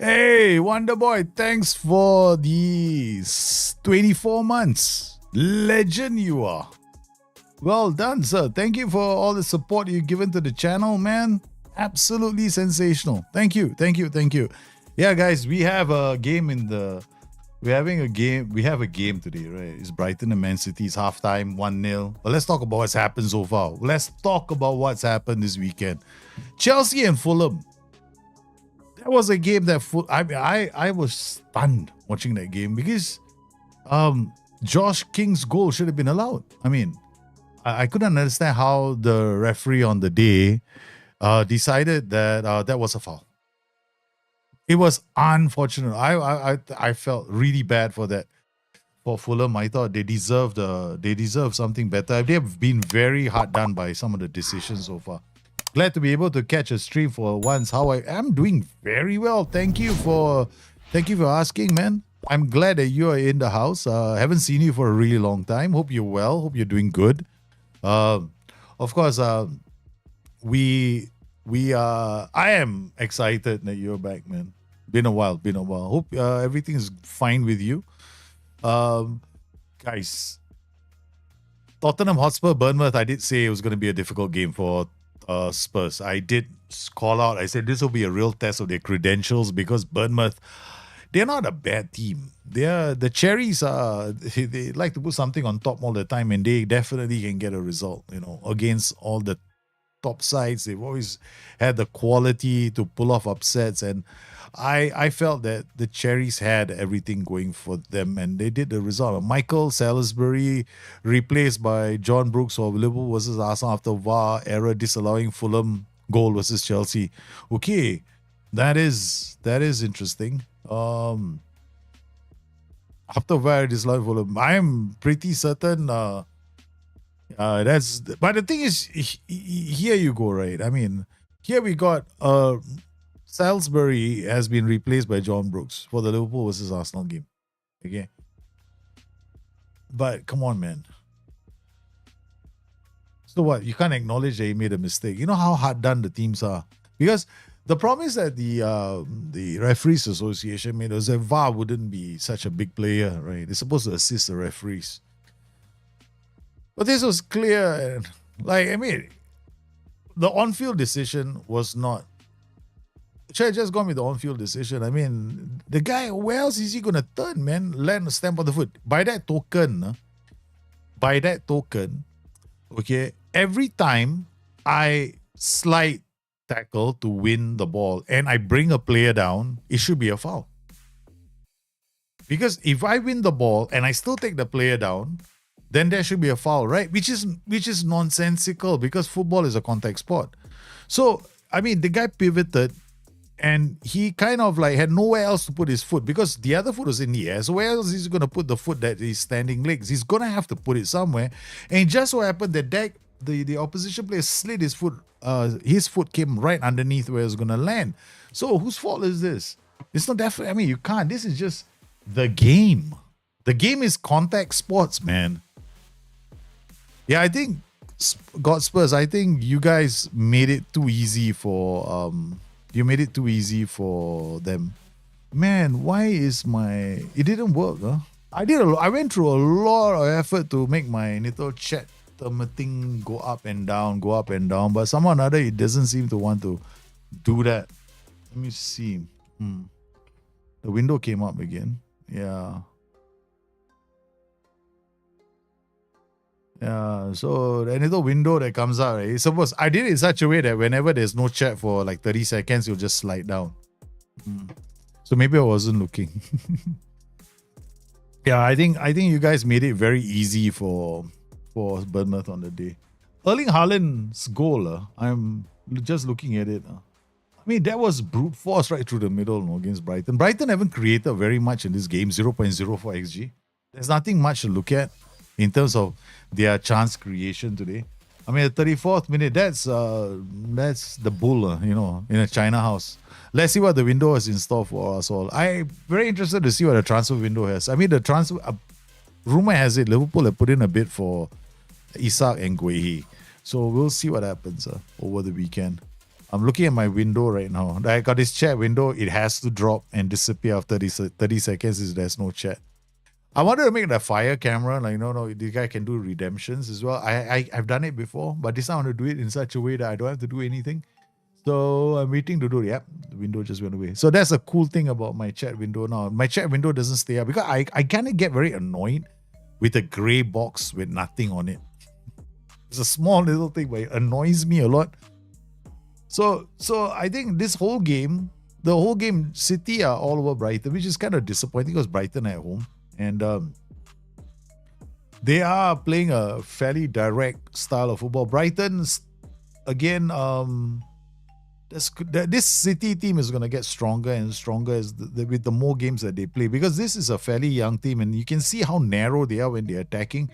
Hey, Wonder Boy, thanks for these 24 months. Legend you are. Well done, sir. Thank you for all the support you've given to the channel, man. Absolutely sensational. Thank you. Yeah, guys, we have a game we have a game today, right? It's Brighton and Man City's halftime, 1-0. But let's talk about what's happened so far. Let's talk about what's happened this weekend. Chelsea and Fulham. That was a game that I was stunned watching that game because Josh King's goal should have been allowed. I mean, I couldn't understand how the referee on the day decided that that was a foul. It was unfortunate. I felt really bad for that. For Fulham, I thought they deserved something better. They've been very hard done by some of the decisions so far. Glad to be able to catch a stream for once. How I am doing very well. Thank you for asking, man. I'm glad that you are in the house. Haven't seen you for a really long time. Hope you're well. Hope you're doing good. Of course, I am excited that you're back, man. Been a while. Hope everything's fine with you. Guys, Tottenham Hotspur, Bournemouth, I did say it was going to be a difficult game for Spurs. I did call out. I said this will be a real test of their credentials because Bournemouth, they're not a bad team. The Cherries they like to put something on top all the time, and they definitely can get a result. Against all the top sides, they've always had the quality to pull off upsets, and I felt that the Cherries had everything going for them, and they did the result. Michael Salisbury replaced by John Brooks for Liverpool versus Arsenal after VAR error disallowing Fulham goal versus Chelsea. Okay, that is interesting. After VAR disallowing Fulham, I am pretty certain. But the thing is, here you go, right? I mean, here we got Salisbury has been replaced by John Brooks for the Liverpool versus Arsenal game. Okay. But come on, man. So what? You can't acknowledge that he made a mistake. You know how hard done the teams are? Because the problem is that the Referees Association made us that VAR wouldn't be such a big player, right? They're supposed to assist the referees. But this was clear. The on-field decision was not. Should I just gone with the on-field decision? I mean, the guy, where else is he going to turn, man? Land a stamp on the foot. By that token, okay, every time I slide tackle to win the ball and I bring a player down, it should be a foul. Because if I win the ball and I still take the player down, then there should be a foul, right? Which is nonsensical because football is a contact sport. So, I mean, the guy pivoted and he kind of had nowhere else to put his foot because the other foot was in the air. So where else is he going to put the foot that is standing legs? He's going to have to put it somewhere. And it just so happened that the opposition player slid his foot. His foot came right underneath where it was going to land. So whose fault is this? It's not definitely. I mean, you can't. This is just the game. The game is contact sports, man. Yeah, I think Spurs. I think you guys made it too easy for You made it too easy for them. Man, why is it didn't work, huh? I went through a lot of effort to make my little chat thing go up and down, but somehow or another it doesn't seem to want to do that. Let me see. The window came up again. Yeah. Yeah, so the little window that comes out, right? Suppose I did it in such a way that whenever there's no chat for 30 seconds, you'll just slide down. So maybe I wasn't looking. Yeah, I think you guys made it very easy for Bournemouth on the day. Erling Haaland's goal, I'm just looking at it. I I mean, that was brute force right through the middle, no, against Brighton. Brighton haven't created very much in this game, 0.04 XG. There's nothing much to look at in terms of their chance creation today. I mean, the 34th minute, that's the bull, in a China house. Let's see what the window has in store for us all. I'm very interested to see what the transfer window has. I mean, the transfer rumor has it Liverpool have put in a bid for Isak and Guehi. So we'll see what happens over the weekend. I'm looking at my window right now. I got this chat window. It has to drop and disappear after 30 seconds if there's no chat. I wanted to make the fire camera, the guy can do redemptions as well. I've done it before, but this time I want to do it in such a way that I don't have to do anything. So I'm waiting to do it. Yep, the window just went away. So that's a cool thing about my chat window now. My chat window doesn't stay up because I kind of get very annoyed with a gray box with nothing on it. It's a small little thing, but it annoys me a lot. So I think the whole game, City are all over Brighton, which is kind of disappointing because Brighton are at home. And they are playing a fairly direct style of football. Brighton's, again, this City team is going to get stronger and stronger with the more games that they play, because this is a fairly young team and you can see how narrow they are when they're attacking.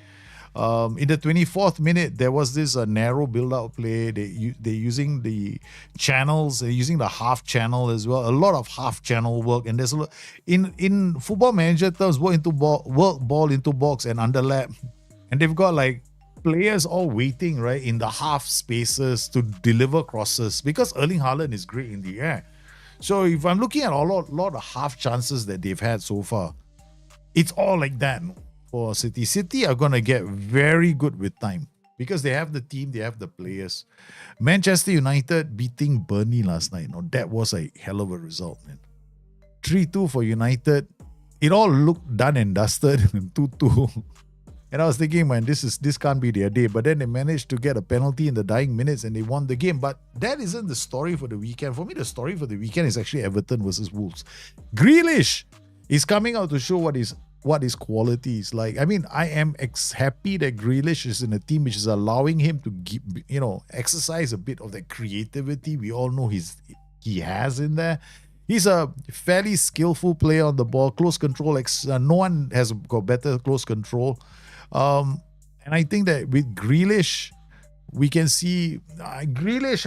In the 24th minute, there was this narrow build-out play. They're using the channels, they're using the half channel as well. A lot of half channel work, and there's a lot in Football Manager terms, work ball into box and underlap, and they've got like players all waiting right in the half spaces to deliver crosses because Erling Haaland is great in the air. So if I'm looking at a lot of half chances that they've had so far, it's all like that. For City. City are going to get very good with time because they have the team, they have the players. Manchester United beating Burnley last night. That was a hell of a result, man. 3-2 for United. It all looked done and dusted. 2-2. And I was thinking, man, this can't be their day. But then they managed to get a penalty in the dying minutes and they won the game. But that isn't the story for the weekend. For me, the story for the weekend is actually Everton versus Wolves. Grealish is coming out to show what his quality is like. I mean, I am happy that Grealish is in a team which is allowing him to exercise a bit of that creativity we all know he has in there. He's a fairly skillful player on the ball, close control. No one has got better close control. And I think that with Grealish, we can see Grealish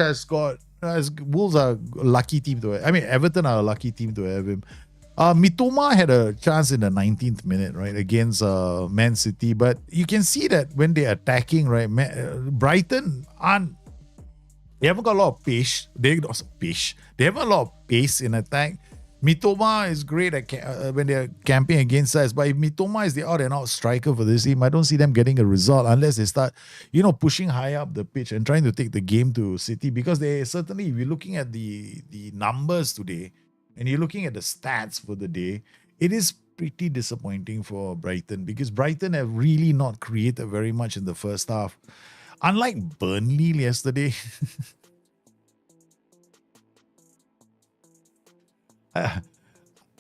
Wolves are a lucky team to have. I mean, Everton are a lucky team to have him. Mitoma had a chance in the 19th minute, right, against Man City. But you can see that when they're attacking, right, Brighton they haven't got a lot of pace. They haven't a lot of pace in attack. Mitoma is great when they're camping against us. But if Mitoma is the out-and-out striker for this team, I don't see them getting a result unless they start, pushing high up the pitch and trying to take the game to City. Because they certainly, if you're looking at the numbers today, and you're looking at the stats for the day, it is pretty disappointing for Brighton because Brighton have really not created very much in the first half. Unlike Burnley yesterday. And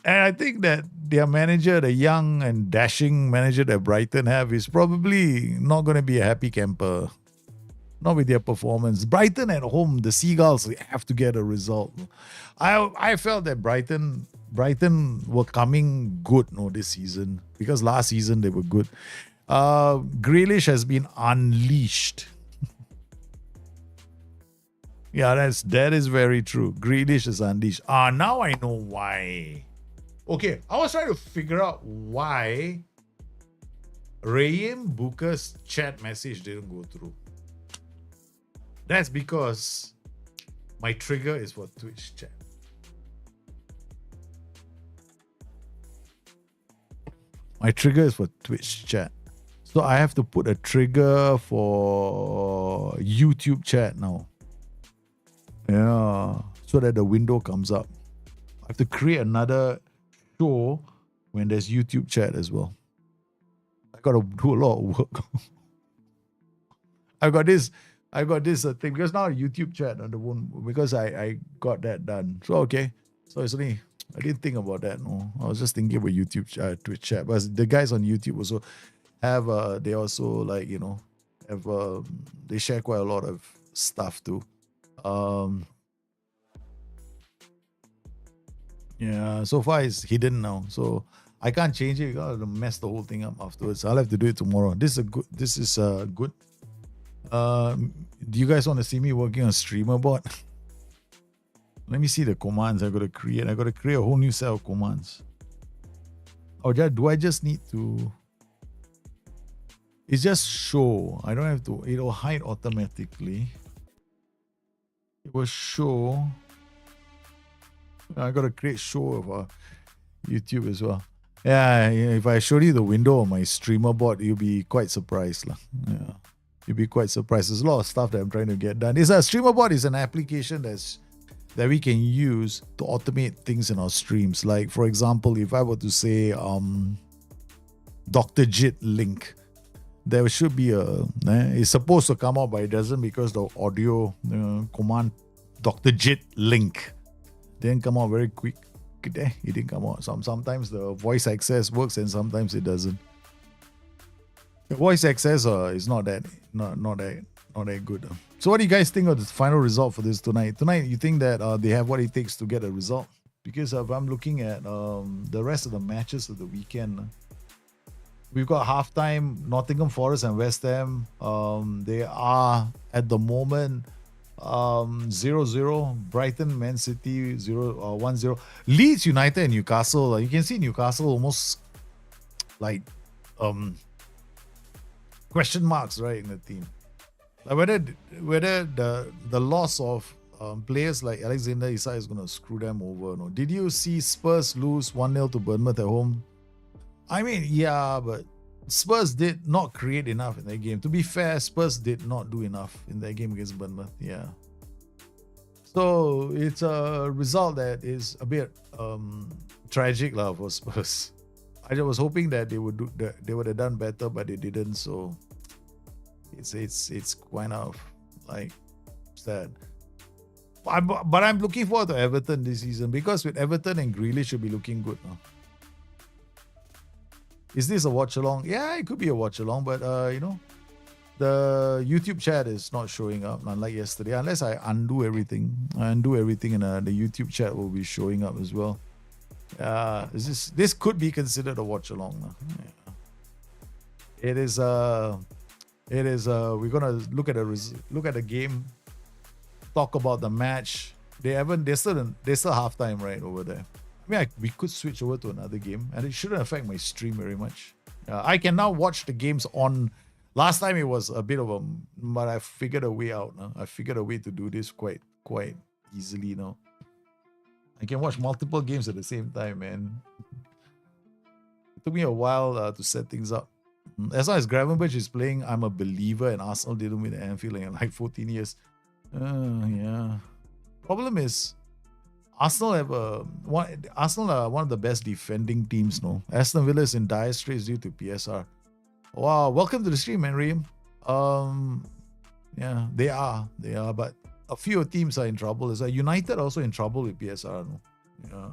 I think that their manager, the young and dashing manager that Brighton have, is probably not going to be a happy camper. Not with their performance. Brighton at home, the Seagulls have to get a result. I felt that Brighton were coming good this season because last season they were good. Grealish has been unleashed. Yeah, that is very true. Grealish is unleashed. Now I know why. Okay, I was trying to figure out why Raheem Booker's chat message didn't go through. That's because my trigger is for Twitch chat. My trigger is for Twitch chat. So I have to put a trigger for YouTube chat now. Yeah. So that the window comes up. I have to create another show when there's YouTube chat as well. I got to do a lot of work. I got this thing because now YouTube chat on the one because I got that done. So okay. So it's only I didn't think about that. No, I was just thinking about YouTube Twitch chat. But the guys on YouTube also have they also they share quite a lot of stuff too. Yeah, so far it's hidden now. So I can't change it. Gotta mess the whole thing up afterwards. I'll have to do it tomorrow. This is a good. Do you guys want to see me working on streamer bot? Let me see the commands I gotta create. I gotta create a whole new set of commands. Or do I just need to? It's just show. I don't have to. It'll hide automatically. It will show. I gotta create show of YouTube as well. Yeah, if I showed you the window of my streamer bot, you'll be quite surprised. Yeah. You'll be quite surprised. There's a lot of stuff that I'm trying to get done. A streamer bot is an application that we can use to automate things in our streams. Like, for example, if I were to say Dr. Jit link, there should be it's supposed to come out, but it doesn't because the audio command Dr. Jit link didn't come out very quick. It didn't come out. Sometimes the voice access works and sometimes it doesn't. The voice access is not that good. So what do you guys think of the final result for this tonight? Tonight, you think that they have what it takes to get a result? Because if I'm looking at the rest of the matches of the weekend, we've got halftime, Nottingham Forest and West Ham. They are at the moment 0-0. Brighton, Man City 1-0. Leeds United and Newcastle. You can see Newcastle almost like question marks right in the team. Like whether the loss of players like Alexander Isak is going to screw them over. No. Did you see Spurs lose 1-0 to Bournemouth at home? I mean, yeah, but Spurs did not create enough in that game. To be fair, Spurs did not do enough in that game against Bournemouth. Yeah. So it's a result that is a bit tragic for Spurs. I was hoping that they would have done better, but they didn't. So it's kind of like sad. But I'm looking forward to Everton this season because with Everton and Grealish should be looking good now. Is this a watch along? Yeah, it could be a watch along, but the YouTube chat is not showing up, unlike yesterday. Unless I undo everything, and the YouTube chat will be showing up as well. This could be considered a watch along. Yeah. It is. We're gonna look at the game, talk about the match. They're still halftime right over there. I mean, we could switch over to another game, and it shouldn't affect my stream very much. I can now watch the games on. Last time it was a bit of but I figured a way out. I figured a way to do this quite easily now. I can watch multiple games at the same time, man. It took me a while to set things up. As long as Gravenberch is playing, I'm a believer, and Arsenal didn't win at Anfield in like 14 years. Yeah. Problem is, Arsenal are one of the best defending teams, no? Aston Villa is in dire straits due to PSR. Wow, welcome to the stream, man, Reem. Yeah, they are, but a few teams are in trouble. Is United also in trouble with PSR? No? Yeah.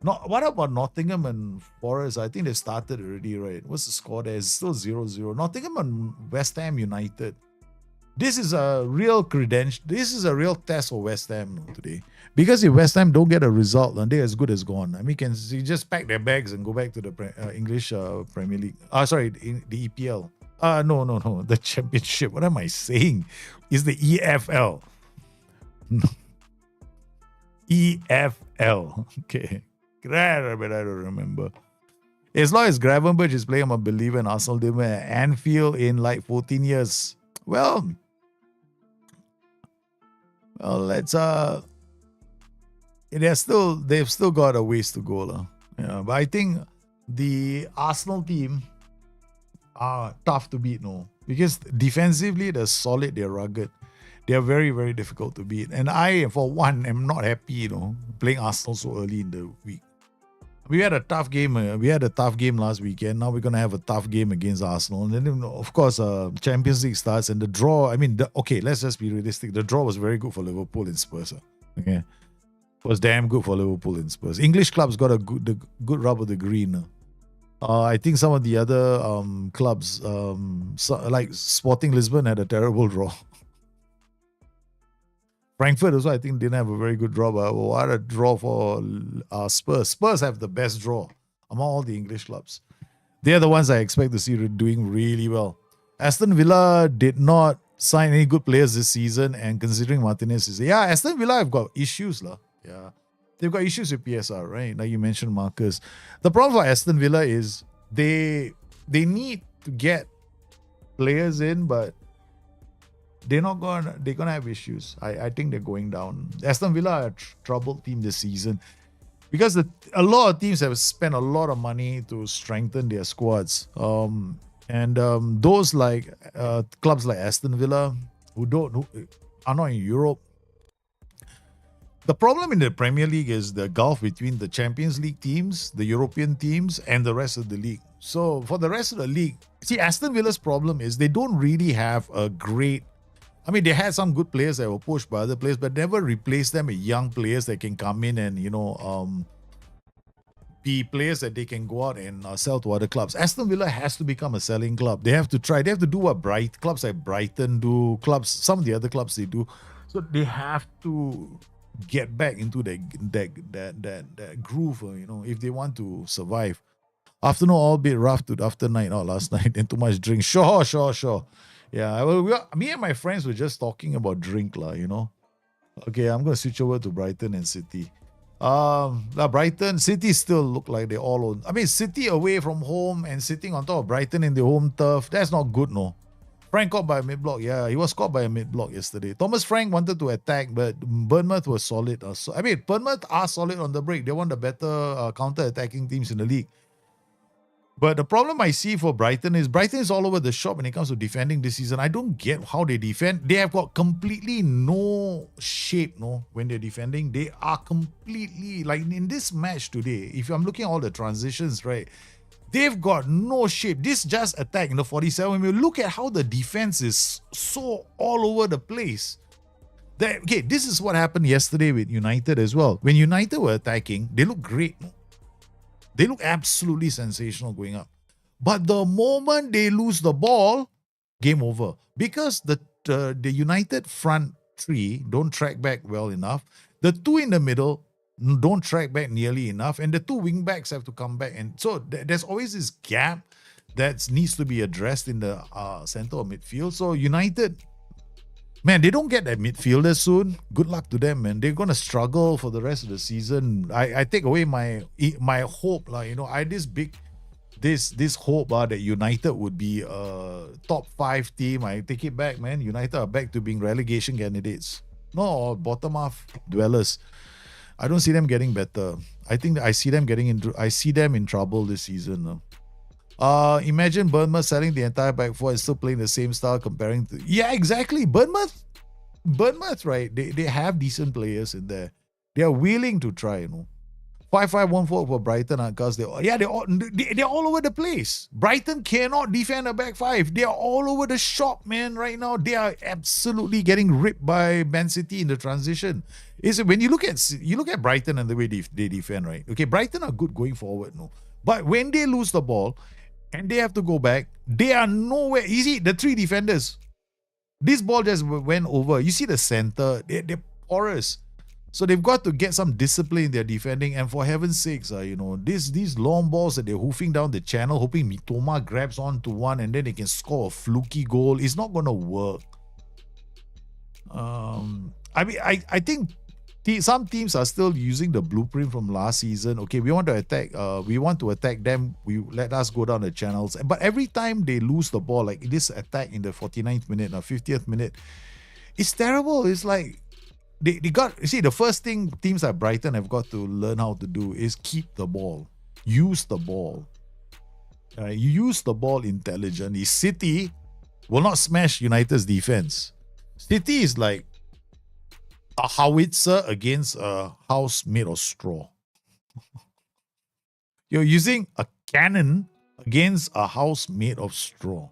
What about Nottingham and Forest? I think they started already, right? What's the score there? It's still 0-0. Nottingham and West Ham United. This is a real credential. This is a real test for West Ham today. Because if West Ham don't get a result, then they're as good as gone. I mean, you just pack their bags and go back to the English Premier League. The EPL. No. The Championship. What am I saying? Is the EFL. EFL. Okay. I don't remember. As long as Gravenberch is playing, I'm a believer in Arsenal. They were at Anfield in like 14 years. Well, let's they've still got a ways to go. Yeah, but I think the Arsenal team are tough to beat, because defensively they're solid, they're rugged. They are very, very difficult to beat. And I, for one, am not happy, playing Arsenal so early in the week. We had a tough game. We had a tough game last weekend. Now we're going to have a tough game against Arsenal. And then, of course, Champions League starts and the draw. I mean, let's just be realistic. The draw was very good for Liverpool and Spurs. Okay, it was damn good for Liverpool and Spurs. English clubs got the good rub of the green. I think some of the other clubs, like Sporting Lisbon, had a terrible draw. Frankfurt also, I think, didn't have a very good draw, but what a draw for Spurs. Spurs have the best draw among all the English clubs. They're the ones I expect to see doing really well. Aston Villa did not sign any good players this season, and considering Martinez is... Yeah, Aston Villa have got issues. Yeah. They've got issues with PSR, right? Like you mentioned, Marcus. The problem for Aston Villa is they need to get players in, but they're gonna have issues. I think they're going down. Aston Villa are a troubled team this season because a lot of teams have spent a lot of money to strengthen their squads. Those like clubs like Aston Villa who are not in Europe. The problem in the Premier League is the gulf between the Champions League teams, the European teams, and the rest of the league. So for the rest of the league, see, Aston Villa's problem is they don't really have a great... I mean, they had some good players that were pushed by other players, but never replaced them with young players that can come in and, be players that they can go out and sell to other clubs. Aston Villa has to become a selling club. They have to do what clubs like Brighton do, some of the other clubs they do. So they have to get back into that groove, if they want to survive. Afternoon all bit rough after night out last night and too much drink. Sure. Yeah, well, me and my friends were just talking about drink, Okay, I'm going to switch over to Brighton and City. Brighton, City still look like they all own. I mean, City away from home and sitting on top of Brighton in the home turf, that's not good, no. Frank caught by a mid-block. Yeah, he was caught by a mid-block yesterday. Thomas Frank wanted to attack, but Bournemouth was solid. Bournemouth are solid on the break. They're one of the better counter-attacking teams in the league. But the problem I see for Brighton is all over the shop when it comes to defending this season. I don't get how they defend. They have got completely no shape, when they're defending. They are completely, like in this match today, if I'm looking at all the transitions, right, they've got no shape. This just attack in the 47. When you look at how the defense is so all over the place. This is what happened yesterday with United as well. When United were attacking, they look great, They look absolutely sensational going up. But the moment they lose the ball, game over. Because the United front three don't track back well enough. The two in the middle don't track back nearly enough. And the two wing backs have to come back. And so there's always this gap that needs to be addressed in the center of midfield. So United... Man, they don't get that midfielder soon. Good luck to them, man. They're going to struggle for the rest of the season. I take away my hope. This hope that United would be a top 5 team. I take it back, man. United are back to being relegation candidates. No, bottom half dwellers. I don't see them getting better. I think I see them in trouble this season. Imagine Bournemouth selling the entire back four and still playing the same style comparing to... Yeah, exactly. Bournemouth, right? They have decent players in there. They are willing to try, 5-5-1-4 for Brighton, because they're all over the place. Brighton cannot defend a back five. They are all over the shop, man, right now. They are absolutely getting ripped by Man City in the transition. When you look at Brighton and the way they defend, right? Okay, Brighton are good going forward, but when they lose the ball and they have to go back, they are nowhere. You see, the 3 defenders, this ball just went over. You see the center, they're porous. So they've got to get some discipline in their defending. And for heaven's sakes, these long balls that they're hoofing down the channel, hoping Mitoma grabs onto one and then they can score a fluky goal, it's not going to work. I think some teams are still using the blueprint from last season. Okay, we want to attack them. Let us go down the channels. But every time they lose the ball, like this attack in the 49th minute or 50th minute, it's terrible. It's like the first thing teams like Brighton have got to learn how to do is keep the ball. Use the ball. You use the ball intelligently. City will not smash United's defense. City is like a howitzer against a house made of straw. You're using a cannon against a house made of straw.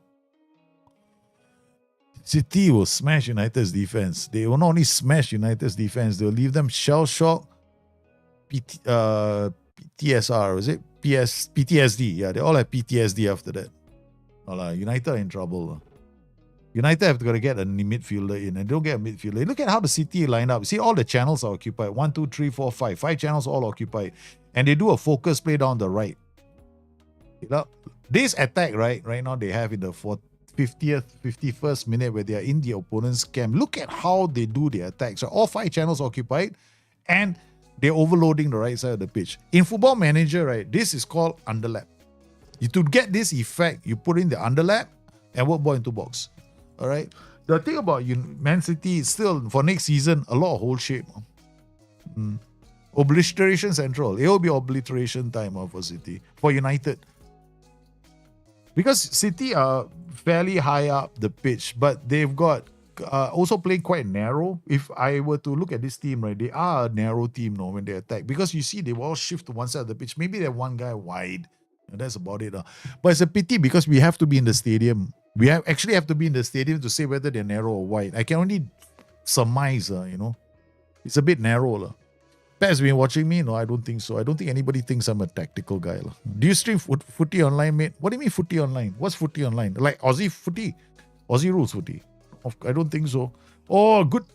City will smash United's defense. They will not only smash United's defense, they'll leave them shell-shocked. PTSR, is it? PTSD. Yeah, they all have PTSD after that. United are in trouble. United have got to get a midfielder in, and they don't get a midfielder. Look at how the City line up. See, all the channels are occupied. 1, 2, 3, 4, 5. 5 channels all occupied. And they do a focus play down the right. You know, this attack, right now they have in the 50th, 51st minute where they are in the opponent's camp. Look at how they do their attacks. So all 5 channels occupied, and they're overloading the right side of the pitch. In Football Manager, right, this is called underlap. To get this effect, you put in the underlap and work ball into box. All right. The thing about Man City is still, for next season, a lot of hole shape. Obliteration central. It will be obliteration time for City. For United. Because City are fairly high up the pitch, but they've got also playing quite narrow. If I were to look at this team, right, they are a narrow team when they attack. Because you see, they will all shift to one side of the pitch. Maybe they're one guy wide. And that's about it. But it's a pity because we have to be in the stadium. We actually have to be in the stadium to say whether they're narrow or wide. I can only surmise, It's a bit narrow. Pat has been watching me? No, I don't think so. I don't think anybody thinks I'm a tactical guy. Do you stream footy online, mate? What do you mean footy online? What's footy online? Like Aussie footy? Aussie rules footy? I don't think so. Oh, good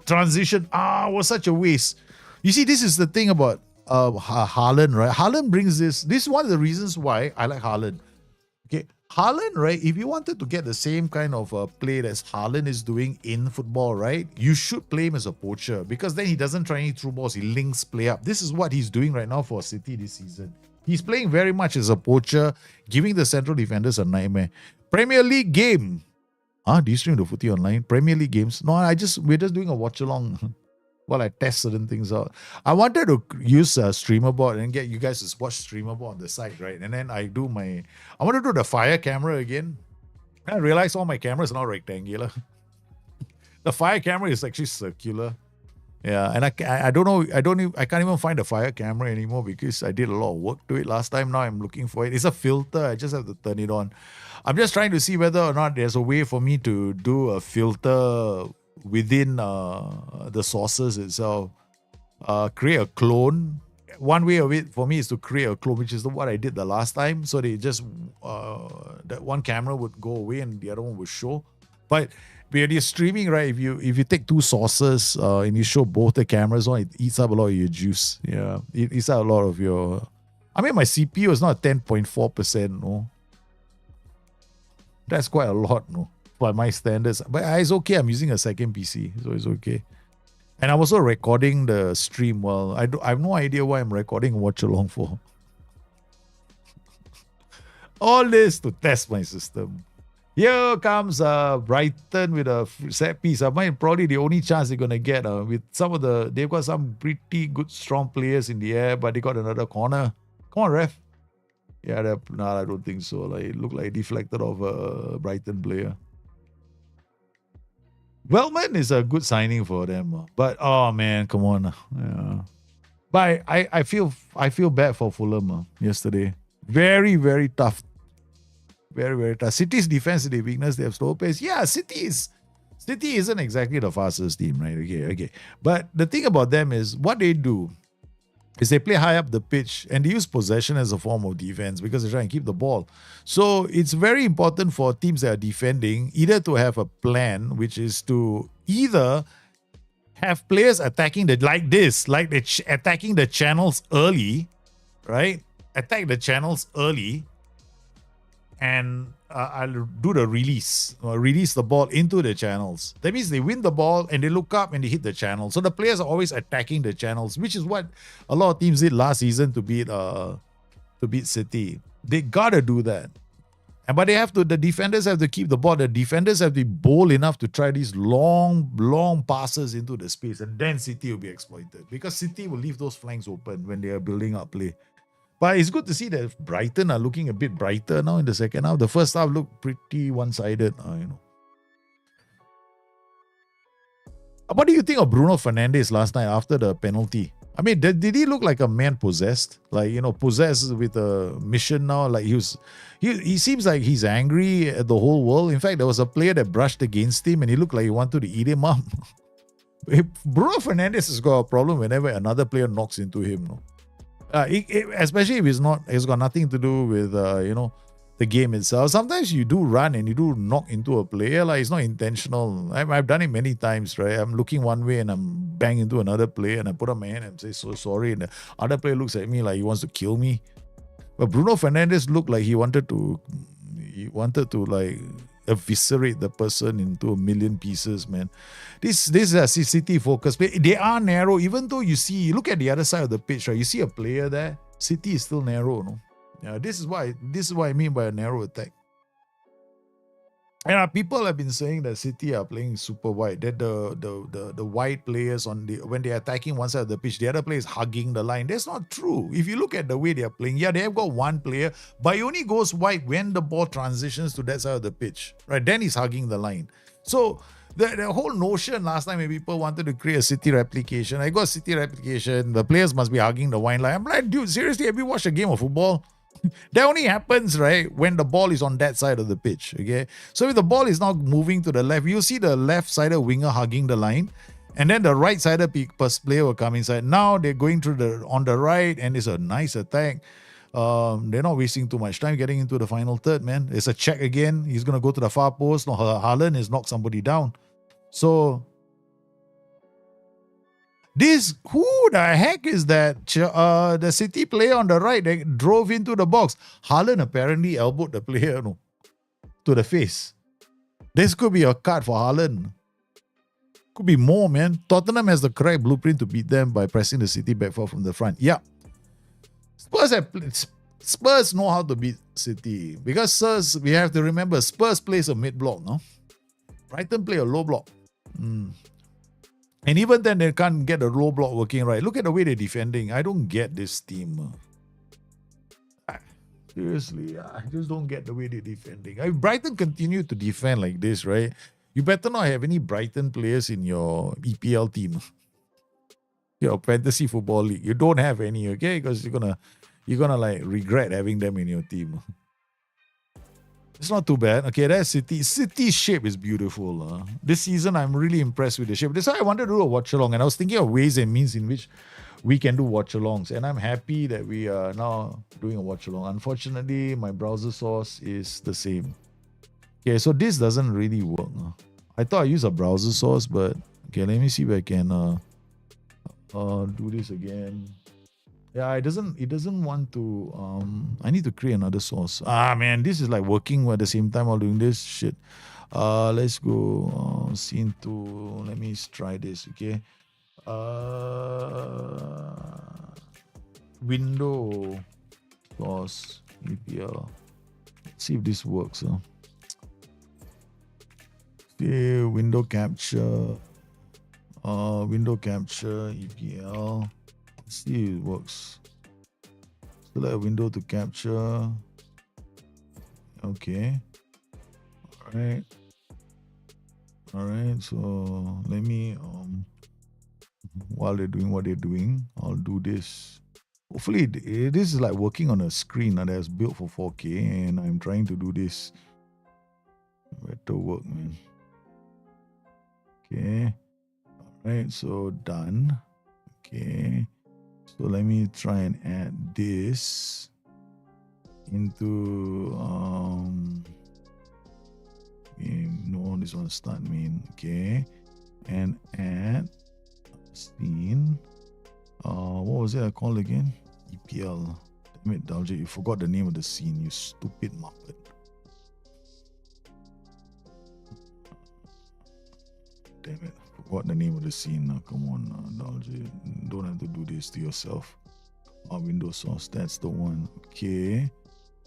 transition. Was such a waste. You see, this is the thing about Haaland, right? Haaland brings this. This is one of the reasons why I like Haaland. Okay, Haaland, right? If you wanted to get the same kind of play that Haaland is doing in football, right? You should play him as a poacher because then he doesn't try any through balls. He links play up. This is what he's doing right now for City this season. He's playing very much as a poacher, giving the central defenders a nightmare. Premier League game. Do you stream the footy online? Premier League games? No, we're just doing a watch along. While I test certain things out. I wanted to use a StreamerBot and get you guys to watch StreamerBot on the site, right? And then I want to do the fire camera again. I realized all my cameras are now rectangular. The fire camera is actually circular. Yeah, and I don't know, I can't even find the fire camera anymore because I did a lot of work to it last time. Now I'm looking for it. It's a filter. I just have to turn it on. I'm just trying to see whether or not there's a way for me to do a filter within the sources itself, create a clone. One way of it for me is to create a clone, which is what I did the last time. So they just that one camera would go away and the other one would show. But when you're streaming, right? If you take 2 sources and you show both the cameras on, it eats up a lot of your juice. Yeah, it eats up a lot of your. I mean, my CPU is not 10.4%. No, that's quite a lot. No. By my standards, but it's okay. I'm using a second PC, so it's okay. And I'm also recording the stream. Well, I have no idea why I'm recording watch along for. All this to test my system. Here comes Brighton with a set piece. I might probably the only chance they're gonna get with some of they've got some pretty good strong players in the air, but they got another corner. Come on, ref. Yeah, I don't think so. Like it looked like it deflected off a Brighton player. Wellman is a good signing for them, but oh man, come on. Yeah. But I feel bad for Fulham yesterday. Very, very tough. Very, very tough. City's defense is their weakness. They have slow pace. Yeah, City isn't exactly the fastest team, right? Okay. But the thing about them is what they do is they play high up the pitch and they use possession as a form of defense because they try and keep the ball. So it's very important for teams that are defending either to have a plan, which is to either have players attacking attacking the channels early, right? Attack the channels early and I'll do the release the ball into the channels. That means they win the ball and they look up and they hit the channel. So the players are always attacking the channels, which is what a lot of teams did last season to beat City. They gotta do that. But the defenders have to keep the ball. The defenders have to be bold enough to try these long passes into the space, and then City will be exploited because City will leave those flanks open when they are building up play. But it's good to see that Brighton are looking a bit brighter now in the second half. The first half looked pretty one-sided, What do you think of Bruno Fernandes last night after the penalty? I mean, did he look like a man possessed? Like, possessed with a mission now? Like he seems like he's angry at the whole world. In fact, there was a player that brushed against him and he looked like he wanted to eat him up. Bruno Fernandes has got a problem whenever another player knocks into him, no? Especially if it's got nothing to do with the game itself. Sometimes you do run and you do knock into a player, like it's not intentional. I've done it many times, right? I'm looking one way and I'm bang into another player and I put up my hand and say so sorry, and the other player looks at me like he wants to kill me. But Bruno Fernandes looked like he wanted to like eviscerate the person into a million pieces, man. This is a City focus. They are narrow, even though you look at the other side of the pitch, right? You see a player there. City is still narrow, no? Yeah, this is what I mean by a narrow attack. And people have been saying that City are playing super wide. That the wide players when they're attacking one side of the pitch, the other player is hugging the line. That's not true. If you look at the way they are playing, yeah, they have got one player, but he only goes wide when the ball transitions to that side of the pitch, right? Then he's hugging the line. So the whole notion last time when people wanted to create a City replication, I got City replication, the players must be hugging the wine line. I'm like, dude, seriously, have you watched a game of football? That only happens, right, when the ball is on that side of the pitch, okay? So if the ball is not moving to the left, you'll see the left-sided winger hugging the line, and then the right-sided player will come inside. Now they're going through on the right, and it's a nice attack. They're not wasting too much time getting into the final third, man. It's a check again. He's going to go to the far post. No, Haaland has knocked somebody down. So who the heck is that? The City player on the right that drove into the box. Haaland apparently elbowed the player to the face. This could be a card for Haaland. Could be more, man. Tottenham has the correct blueprint to beat them by pressing the City back four from the front. Yeah. Spurs know how to beat City. Because we have to remember, Spurs plays a mid-block, no? Brighton play a low block. And even then, they can't get the low block working right. Look at the way they're defending. I don't get this team. Seriously, I just don't get the way they're defending. If Brighton continue to defend like this, right? You better not have any Brighton players in your EPL team. Your fantasy football league. You don't have any, okay? Because you're gonna like regret having them in your team. It's not too bad. Okay, that's City. City's shape is beautiful. This season, I'm really impressed with the shape. That's why I wanted to do a watch-along. And I was thinking of ways and means in which we can do watch-alongs. And I'm happy that we are now doing a watch-along. Unfortunately, my browser source is the same. Okay, so this doesn't really work. I thought I used a browser source, but... Okay, let me see if I can do this again. Yeah, it doesn't want to, I need to create another source. Man, this is like working at the same time while doing this. Shit. Let's go, scene 2. Let me try this, okay? Window source, EPL. Let's see if this works. Okay, window capture, EPL. See if it works. Select a window to capture. Okay. Alright, so let me while they're doing what they're doing, I'll do this. Hopefully this is like working on a screen that's built for 4K, and I'm trying to do this. Better work, man. Okay. Alright, so done. Okay. So let me try and add this into no, this one start main. Okay, and add scene. What was it I called again? EPL. Damn it, Dalje, you forgot the name of the scene, you stupid muppet. Damn it. What the name of the scene now? Come on, Dalje. Don't have to do this to yourself. Windows source, that's the one. Okay.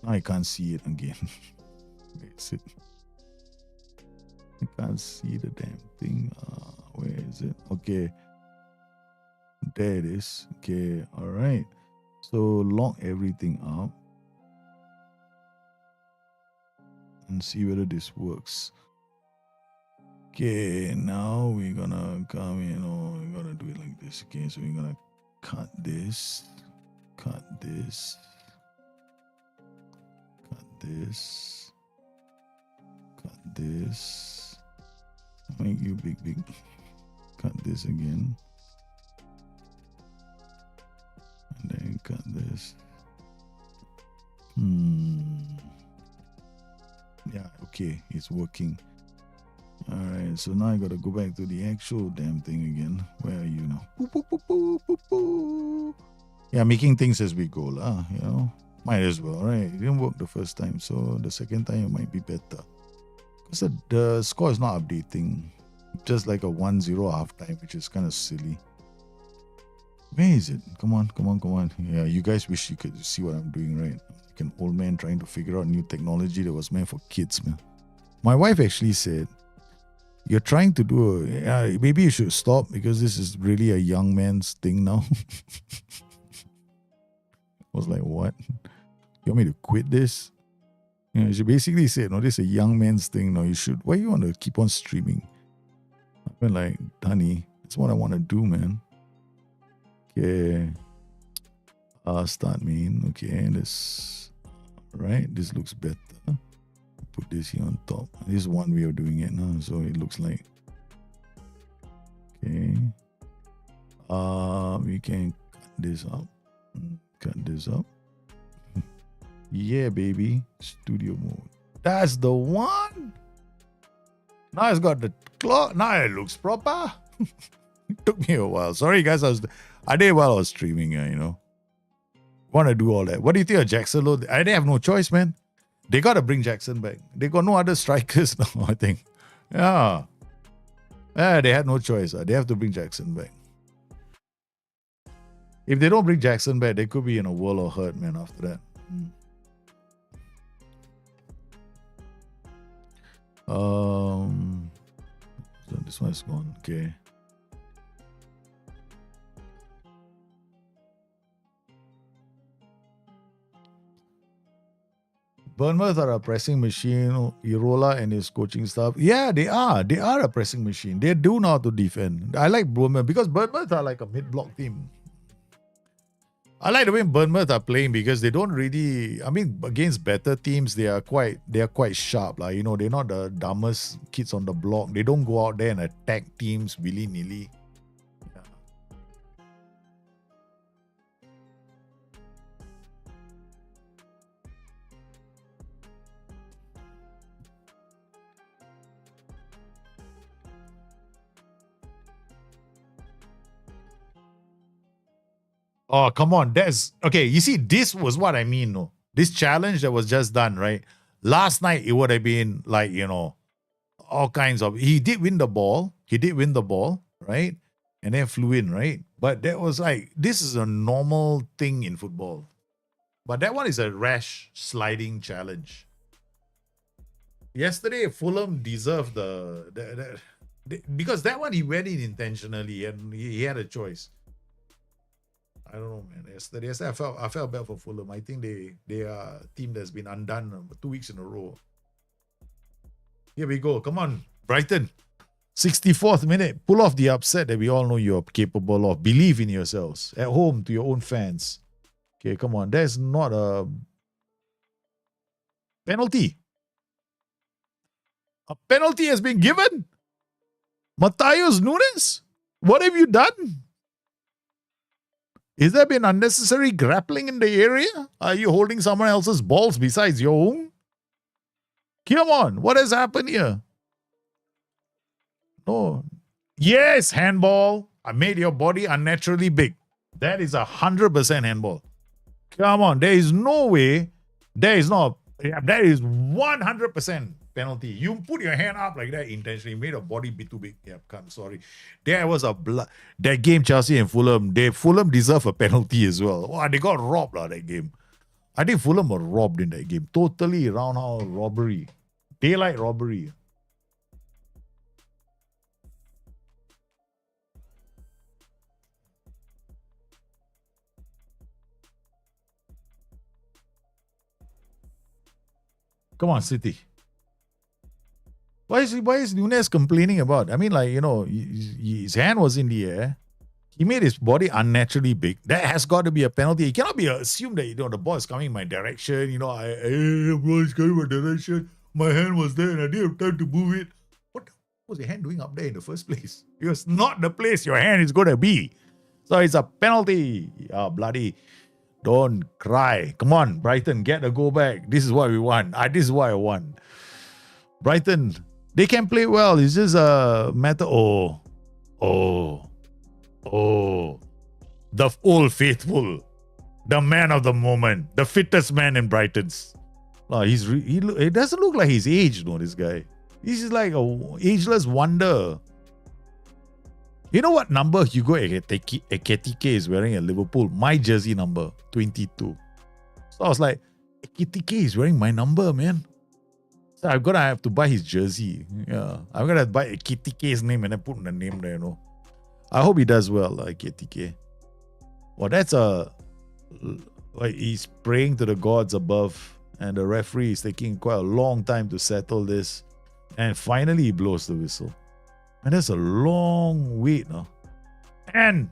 I can't see it again. Where is it? I can't see the damn thing. Where is it? Okay. There it is. Okay. Alright. So lock everything up. And see whether this works. Okay, now we're gonna come in, we're gonna do it like this. Okay, so we're gonna cut this, cut this, cut this, cut this, make you big, cut this again, and then cut this. okay. It's working. Alright, so now I gotta go back to the actual damn thing again. Where are you now? Boop, boop, boop, boop, boop, boop. Yeah, making things as we go, lah. You know, might as well, right? It didn't work the first time, so the second time it might be better. Because the score is not updating. Just like a 1-0 halftime, which is kind of silly. Where is it? Come on. Yeah, you guys wish you could see what I'm doing, right? Like an old man trying to figure out new technology that was meant for kids, man. My wife actually said, you're trying to do maybe you should stop because this is really a young man's thing now. I was like, what? You want me to quit this? You know, she basically said, no, this is a young man's thing. No, you should. Why you want to keep on streaming? I went like, honey, that's what I want to do, man. Okay. Start main. Okay, this. Right, this looks better. Put this here on top. This is one way of doing it now, so it looks like. Okay. We can cut this up. Cut this up. Yeah, baby. Studio mode. That's the one. Now it's got the clock. Now it looks proper. It took me a while. Sorry, guys. I did while I was streaming. You know. Want to do all that? What do you think of Jackson Lowe? I didn't have no choice, man. They got to bring Jackson back. They got no other strikers now, I think. Yeah. Yeah, they had no choice. They have to bring Jackson back. If they don't bring Jackson back, they could be in a world of hurt, man, after that. So this one is gone. Okay. Bournemouth are a pressing machine. Irola and his coaching staff. Yeah, they are. They are a pressing machine. They do know how to defend. I like Bournemouth because Bournemouth are like a mid-block team. I like the way Bournemouth are playing because they don't really. I mean, against better teams, they are quite sharp. Like, you know, they're not the dumbest kids on the block. They don't go out there and attack teams willy-nilly. Oh, come on. That's okay. You see, this was what I mean. No, this challenge that was just done, right? Last night, it would have been like, you know, all kinds of. He did win the ball, right? And then flew in, right? But that was like, this is a normal thing in football. But that one is a rash sliding challenge. Yesterday, Fulham deserved because that one he went in intentionally and he had a choice. I don't know, man. Yesterday I felt bad for Fulham. I think they are a team that's been undone 2 weeks in a row. Here we go. Come on, Brighton. 64th minute. Pull off the upset that we all know you're capable of. Believe in yourselves. At home to your own fans. Okay, come on. That's not a penalty. A penalty has been given. Matheus Nunes, what have you done? Is there been unnecessary grappling in the area? Are you holding someone else's balls besides your own? Come on, what has happened here? No. Yes, handball. I made your body unnaturally big. That is 100% handball. Come on, there is no way. There is not. That is 100% penalty. You put your hand up like that intentionally, made your body be too big. Yeah, I'm sorry. There was that game, Chelsea and Fulham. Fulham deserve a penalty as well. Oh, they got robbed that game. I think Fulham were robbed in that game. Totally roundhouse robbery. Daylight robbery. Come on, City. Why is Nunes complaining about? I mean, like, you know, his hand was in the air. He made his body unnaturally big. That has got to be a penalty. It cannot be assumed that, you know, the ball is coming in my direction. You know, the ball is coming in my direction. My hand was there and I didn't have time to move it. What was your hand doing up there in the first place? It was not the place your hand is going to be. So it's a penalty. Bloody. Don't cry. Come on, Brighton, get a go back. This is what we want. This is what I want. Brighton, they can play well. It's just a matter. The old faithful, the man of the moment, the fittest man in Brighton's. No, it doesn't look like he's aged, no, this guy. He's just like a ageless wonder. You know what number Hugo Ekitike is wearing at Liverpool? My jersey number, 22. So I was like, Ekitike is wearing my number, man. So I'm gonna have to buy his jersey. Yeah, I'm gonna buy Ekitike's name and then put the name there, you know. I hope he does well, Ekitike. Well, that's like he's praying to the gods above, and the referee is taking quite a long time to settle this. And finally, he blows the whistle. And that's a long wait, no? And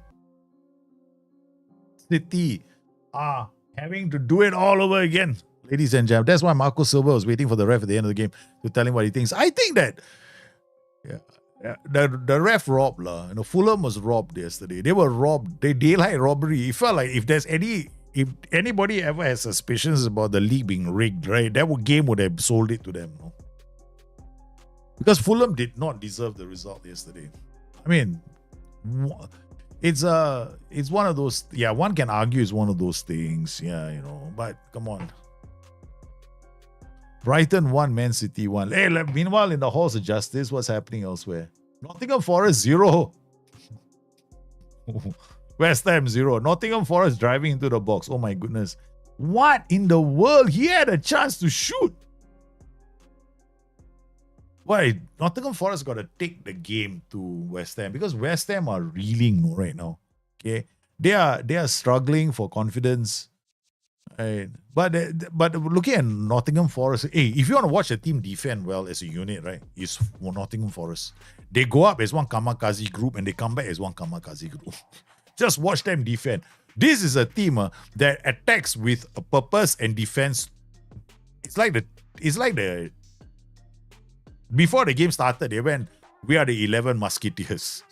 City are having to do it all over again, ladies and gentlemen. That's why Marco Silva was waiting for the ref at the end of the game to tell him what he thinks. I think that the ref robbed. You know, Fulham was robbed yesterday. They were robbed. They daylight robbery. It felt like if anybody ever has suspicions about the league being rigged, right, that game would have sold it to them. No? Because Fulham did not deserve the result yesterday. I mean, it's one of those. Yeah, one can argue it's one of those things. Yeah, you know. But come on. Brighton 1, Man City 1. Hey, meanwhile, in the halls of justice, what's happening elsewhere? Nottingham Forest 0. West Ham 0. Nottingham Forest driving into the box. Oh my goodness. What in the world? He had a chance to shoot. Why? Nottingham Forest got to take the game to West Ham because West Ham are reeling right now. Okay, they are struggling for confidence. Right. But looking at Nottingham Forest, hey, if you want to watch a team defend well as a unit, right, it's Nottingham Forest. They go up as one kamikaze group and they come back as one kamikaze group. Just watch them defend. This is a team that attacks with a purpose and defense. It's like the before the game started, they went, we are the 11 Musketeers.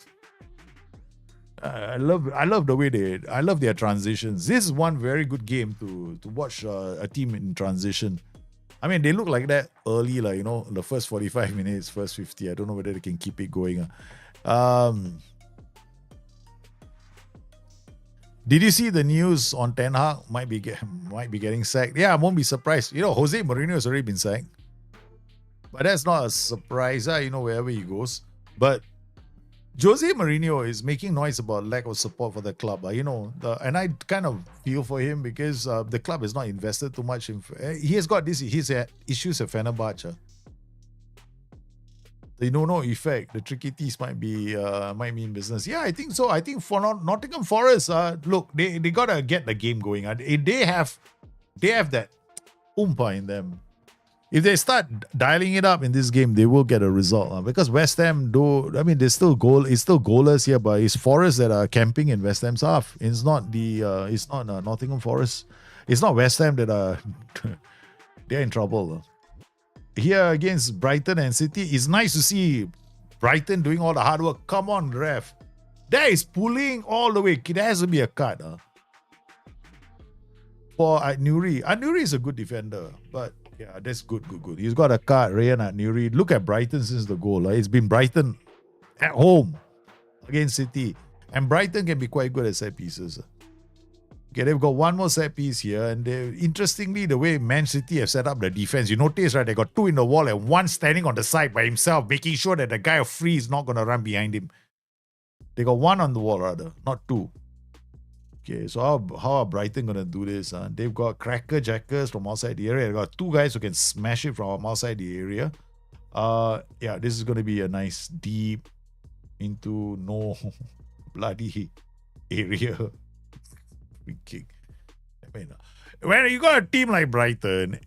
I love the way I love their transitions. This is one very good game to watch a team in transition. I mean, they look like that early, like, you know, the first 45 minutes, first 50. I don't know whether they can keep it going. Did you see the news on Ten Hag might be getting sacked? Yeah, I won't be surprised. You know, Jose Mourinho has already been sacked. But that's not a surprise, you know, wherever he goes. But Jose Mourinho is making noise about lack of support for the club. You know, and I kind of feel for him because the club has not invested too much. He has got his issues at Fenerbahce. The no effect. The tricky teeth might be in business. Yeah, I think so. I think for Nottingham Forest, look, they gotta get the game going. They have that oompa in them. If they start dialing it up in this game, they will get a result. Because West Ham, it's still goalless here, but it's Forest that are camping in West Ham's half. It's not Nottingham Forest. It's not West Ham that are they're in trouble. Here against Brighton and City, it's nice to see Brighton doing all the hard work. Come on, ref. That is pulling all the way. There has to be a cut. For Nuri. Nuri is a good defender, but yeah, that's good. He's got a card, Rayan Nuri. Look at Brighton since the goal. It's been Brighton at home against City. And Brighton can be quite good at set pieces. Okay, they've got one more set piece here. And interestingly, the way Man City have set up the defense, you notice, right, they got two in the wall and one standing on the side by himself, making sure that the guy free is not going to run behind him. They got one on the wall, rather, not two. Okay, so how are Brighton going to do this? They've got cracker jackers from outside the area. They've got two guys who can smash it from outside the area. Yeah, this is going to be a nice deep into no bloody area. Free kick. I mean, when you got a team like Brighton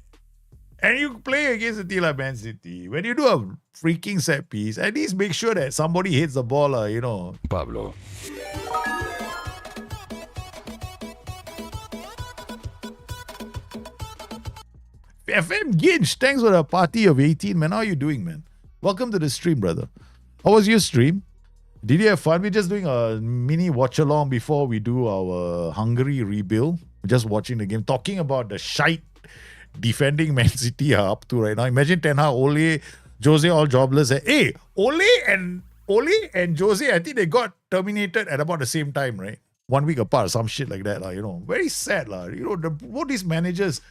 and you play against a team like Man City, when you do a freaking set piece, at least make sure that somebody hits the ball, you know. Pablo. FM Ginch, thanks for the party of 18, man. How are you doing, man? Welcome to the stream, brother. How was your stream? Did you have fun? We're just doing a mini watch-along before we do our Hungary rebuild. We're just watching the game, talking about the shite defending Man City are up to right now. Imagine Ten Hag Ole Jose all jobless. Hey, Ole and Jose, I think they got terminated at about the same time, right? 1 week apart, some shit like that, Very sad, both these managers,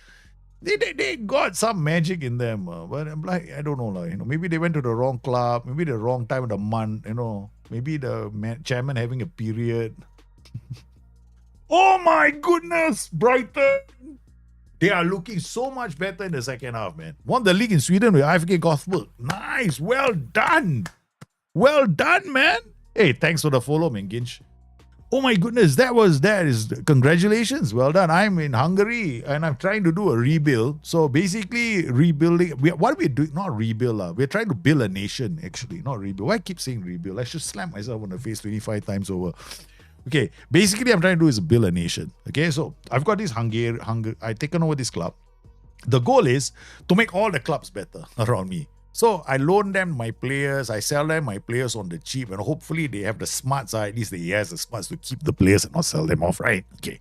they got some magic in them, but I'm like, I don't know, maybe they went to the wrong club, maybe the wrong time of the month, maybe the chairman having a period. Oh my goodness, Brighton! They are looking so much better in the second half, man. Won the league in Sweden with IFK Göteborg. Nice, well done. Well done, man. Hey, thanks for the follow, man, Ginch. Oh my goodness, that is congratulations. Well done. I'm in Hungary and I'm trying to do a rebuild. So basically rebuilding, what we're doing, not rebuild, we're trying to build a nation actually, not rebuild. Why I keep saying rebuild? I should slap myself on the face 25 times over. Okay, basically I'm trying to do is build a nation. Okay, so I've got this Hungary, I've taken over this club. The goal is to make all the clubs better around me. So I loan them my players, I sell them my players on the cheap, and hopefully they have the smarts, at least he has the smarts to keep the players and not sell them off, right? Okay.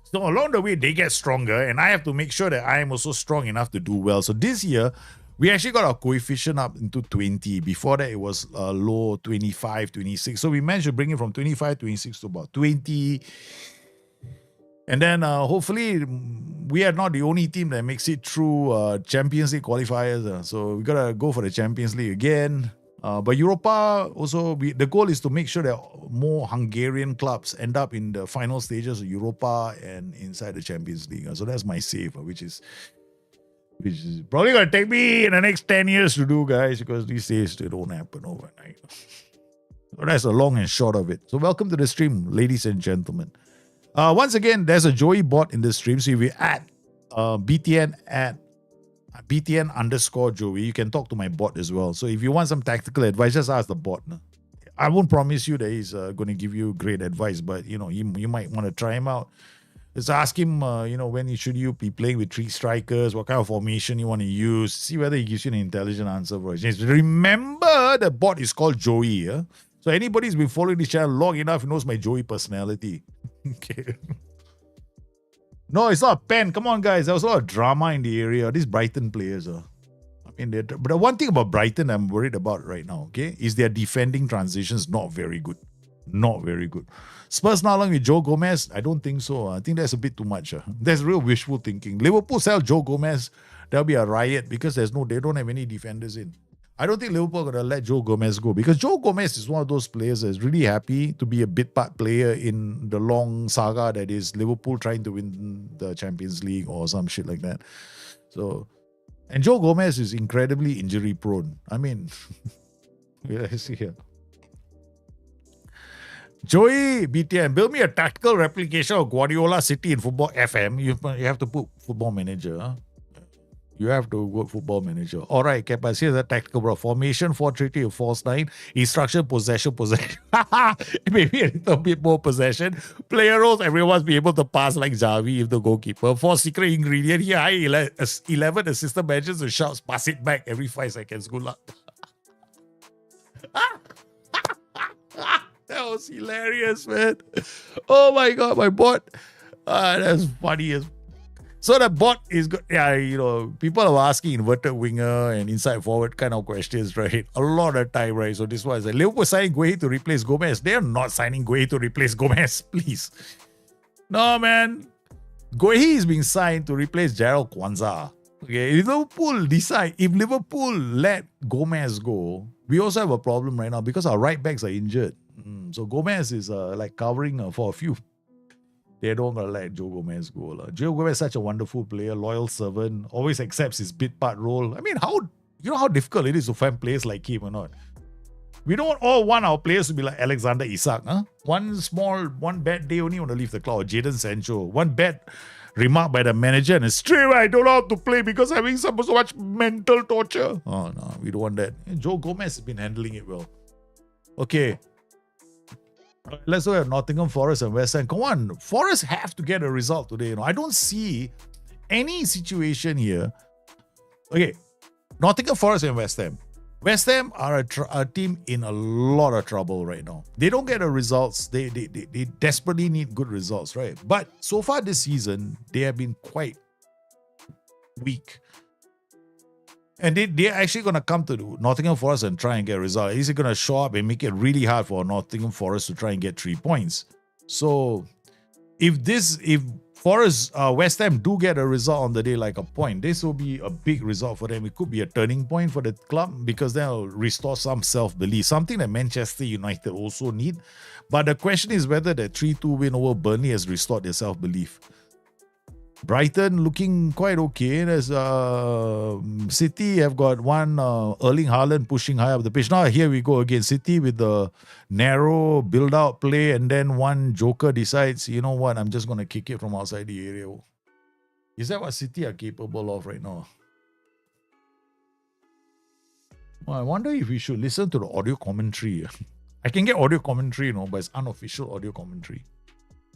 So along the way, they get stronger, and I have to make sure that I am also strong enough to do well. So this year, we actually got our coefficient up into 20. Before that, it was low 25, 26. So we managed to bring it from 25, 26 to about 20. And then hopefully we are not the only team that makes it through Champions League qualifiers. So we got to go for the Champions League again. But Europa also, the goal is to make sure that more Hungarian clubs end up in the final stages of Europa and inside the Champions League. So that's my save, which is probably going to take me in the next 10 years to do, guys, because these days they don't happen overnight. So that's the long and short of it. So welcome to the stream, ladies and gentlemen. Once again, there's a Joey bot in the stream. So if you add BTN at BTN_Joey, you can talk to my bot as well. So if you want some tactical advice, just ask the bot. I won't promise you that he's going to give you great advice, but you might want to try him out. Just ask him, when should you be playing with 3 strikers, what kind of formation you want to use, see whether he gives you an intelligent answer for it. Remember, the bot is called Joey. Yeah? So anybody who's been following this channel long enough knows my Joey personality. Okay. No, it's not a pen. Come on, guys. There was a lot of drama in the area. These Brighton players are. But the one thing about Brighton I'm worried about right now, okay, is their defending transitions not very good. Not very good. Spurs now along with Joe Gomez? I don't think so. I think that's a bit too much. That's real wishful thinking. Liverpool sell Joe Gomez, there'll be a riot because they don't have any defenders in. I don't think Liverpool are going to let Joe Gomez go because Joe Gomez is one of those players that's really happy to be a bit part player in the long saga that is Liverpool trying to win the Champions League or some shit like that. So, and Joe Gomez is incredibly injury prone. I mean, let's see here. Joey BTN, build me a tactical replication of Guardiola City in Football FM. You have to put Football Manager. Huh? You have to go Football Manager. All right, Kepas, here's a tactical, bro. Formation 4-3-3 or false 9. Instruction, possession. Maybe a little bit more possession. Player roles, everyone's be able to pass like Javi if the goalkeeper. 4 secret ingredient. Here, I 11 assistant managers who shouts, pass it back every 5 seconds. Good luck. That was hilarious, man. Oh my God, my bot. That's funny as. So the bot is good. Yeah, people are asking inverted winger and inside forward kind of questions, right? A lot of time, right? So this one is like, Liverpool signing Guehi to replace Gomez. They are not signing Guehi to replace Gomez, please. No, man. Guehi is being signed to replace Gerald Kwanzaa. Okay, if Liverpool let Gomez go, we also have a problem right now because our right backs are injured. So Gomez is covering for a few. They don't gonna let Joe Gomez go. Joe Gomez is such a wonderful player, loyal servant, always accepts his bit part role. I mean, how difficult it is to find players like him or not? We don't all want our players to be like Alexander Isak. Huh? One bad day only want to leave the club. Or Jadon Sancho. One bad remark by the manager and straight away I don't know how to play because having so much mental torture. Oh no, we don't want that. Joe Gomez has been handling it well. Okay. Let's look at Nottingham Forest and West Ham. Come on, Forest have to get a result today. I don't see any situation here. Okay, Nottingham Forest and West Ham. West Ham are a team in a lot of trouble right now. They don't get the results. They desperately need good results, right? But so far this season, they have been quite weak. And they're actually going to come to Nottingham Forest and try and get a result. Is it going to show up and make it really hard for Nottingham Forest to try and get 3 points? So if Forest, West Ham do get a result on the day, like a point, this will be a big result for them. It could be a turning point for the club because they'll restore some self-belief, something that Manchester United also need. But the question is whether the 3-2 win over Burnley has restored their self-belief. Brighton looking quite okay. There's City have got one Erling Haaland pushing high up the pitch. Now here we go again. City with the narrow build-out play, and then one joker decides, you know what, I'm just going to kick it from outside the area. Is that what City are capable of right now? Well, I wonder if we should listen to the audio commentary. I can get audio commentary, but it's unofficial audio commentary.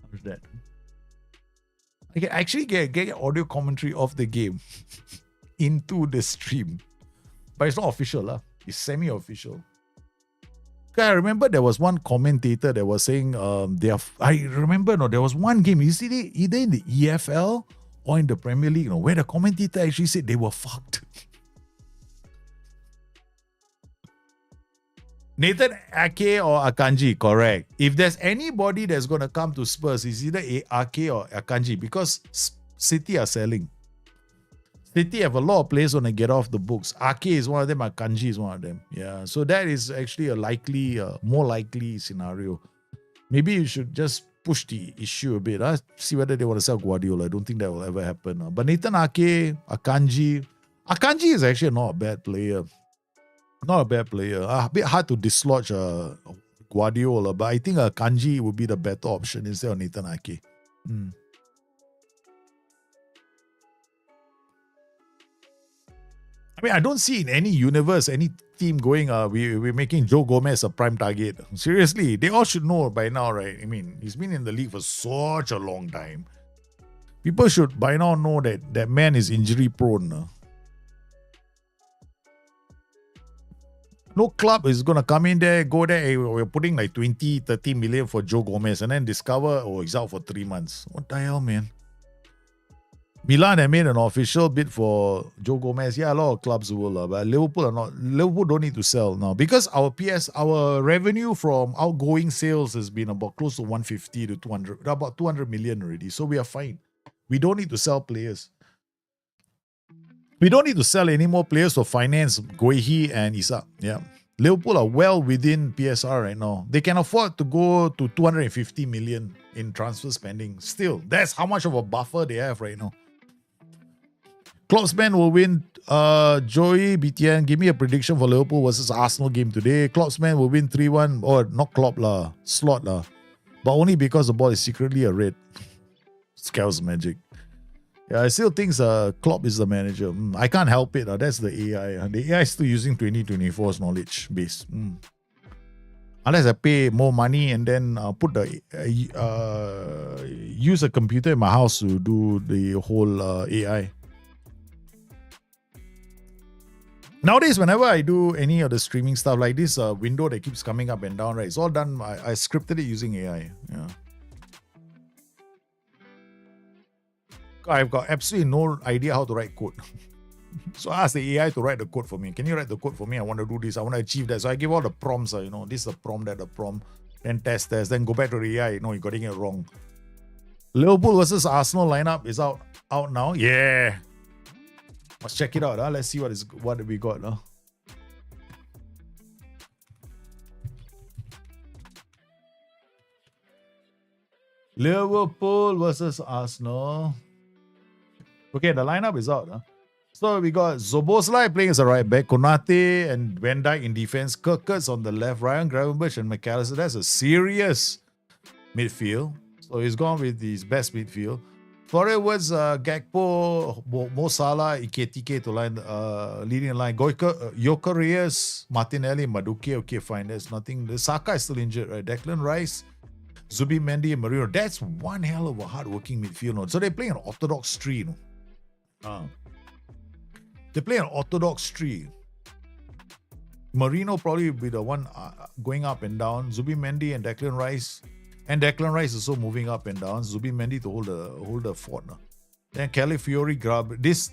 How's that? I can actually get audio commentary of the game into the stream. But it's not official. It's semi-official. I remember there was one commentator that was saying there was one game, you see, either in the EFL or in the Premier League, where the commentator actually said they were fucked. Nathan Ake or Akanji, correct. If there's anybody that's going to come to Spurs, it's either Ake or Akanji because City are selling. City have a lot of players when they get off the books. Ake is one of them, Akanji is one of them. Yeah, so that is actually a more likely scenario. Maybe you should just push the issue a bit. See whether they want to sell Guardiola. I don't think that will ever happen. But Nathan Ake, Akanji is actually not a bad player. Not a bad player. A bit hard to dislodge Guardiola, but I think Kanji would be the better option instead of Nathan Ake. I mean, I don't see in any universe any team going, we're making Joe Gomez a prime target. Seriously, they all should know by now, right? I mean, he's been in the league for such a long time. People should by now know that that man is injury prone. No club is going to come in there, go there, hey, we're putting like 20, 30 million for Joe Gomez and then discover, he's out for 3 months. What the hell, man? Milan have made an official bid for Joe Gomez. Yeah, a lot of clubs will, but Liverpool are not. Liverpool don't need to sell now because our revenue from outgoing sales has been about close to 150 to 200, about 200 million already. So we are fine. We don't need to sell players. We don't need to sell any more players to finance Guehi and Isak. Yeah. Liverpool are well within PSR right now. They can afford to go to 250 million in transfer spending. Still, that's how much of a buffer they have right now. Klopp's men will win. Joey BTN, give me a prediction for Liverpool versus Arsenal game today. Klopp's men will win 3-1. Or not Klopp lah, Slot lah. But only because the ball is secretly a red. Scales magic. Yeah, I still think Klopp is the manager. I can't help it. That's the AI. The AI is still using 2024's knowledge base. Unless I pay more money and then use a computer in my house to do the whole AI. Nowadays, whenever I do any of the streaming stuff like this window that keeps coming up and down, right? It's all done. I scripted it using AI. Yeah. I've got absolutely no idea how to write code. So I asked the AI to write the code for me. Can you write the code for me? I want to do this. I want to achieve that. So I give all the prompts. This is the prompt, that the prompt. Then test. Then go back to the AI. You're getting it wrong. Liverpool versus Arsenal lineup is out now. Yeah. Let's check it out. Let's see what we got. Liverpool versus Arsenal. Okay, the lineup is out. So we got Szoboszlai playing as a right back, Konate and Van Dijk in defense, Kirkus on the left, Ryan Gravenberch and McAllister. That's a serious midfield. So he's gone with his best midfield. Forwards, Gakpo, Mo Salah, Iketike to line, leading the line. Gyökeres, Martinelli, Madueke. Okay, fine. There's nothing. The Saka is still injured, right? Declan Rice, Zubimendi and Marino. That's one hell of a hard-working midfield. So they're playing an orthodox tree. They play an orthodox tree. Marino probably will be the one going up and down. Zubimendi and Declan Rice. And Declan Rice is also moving up and down. Zubimendi to hold the fort. Then Calafiori grab this.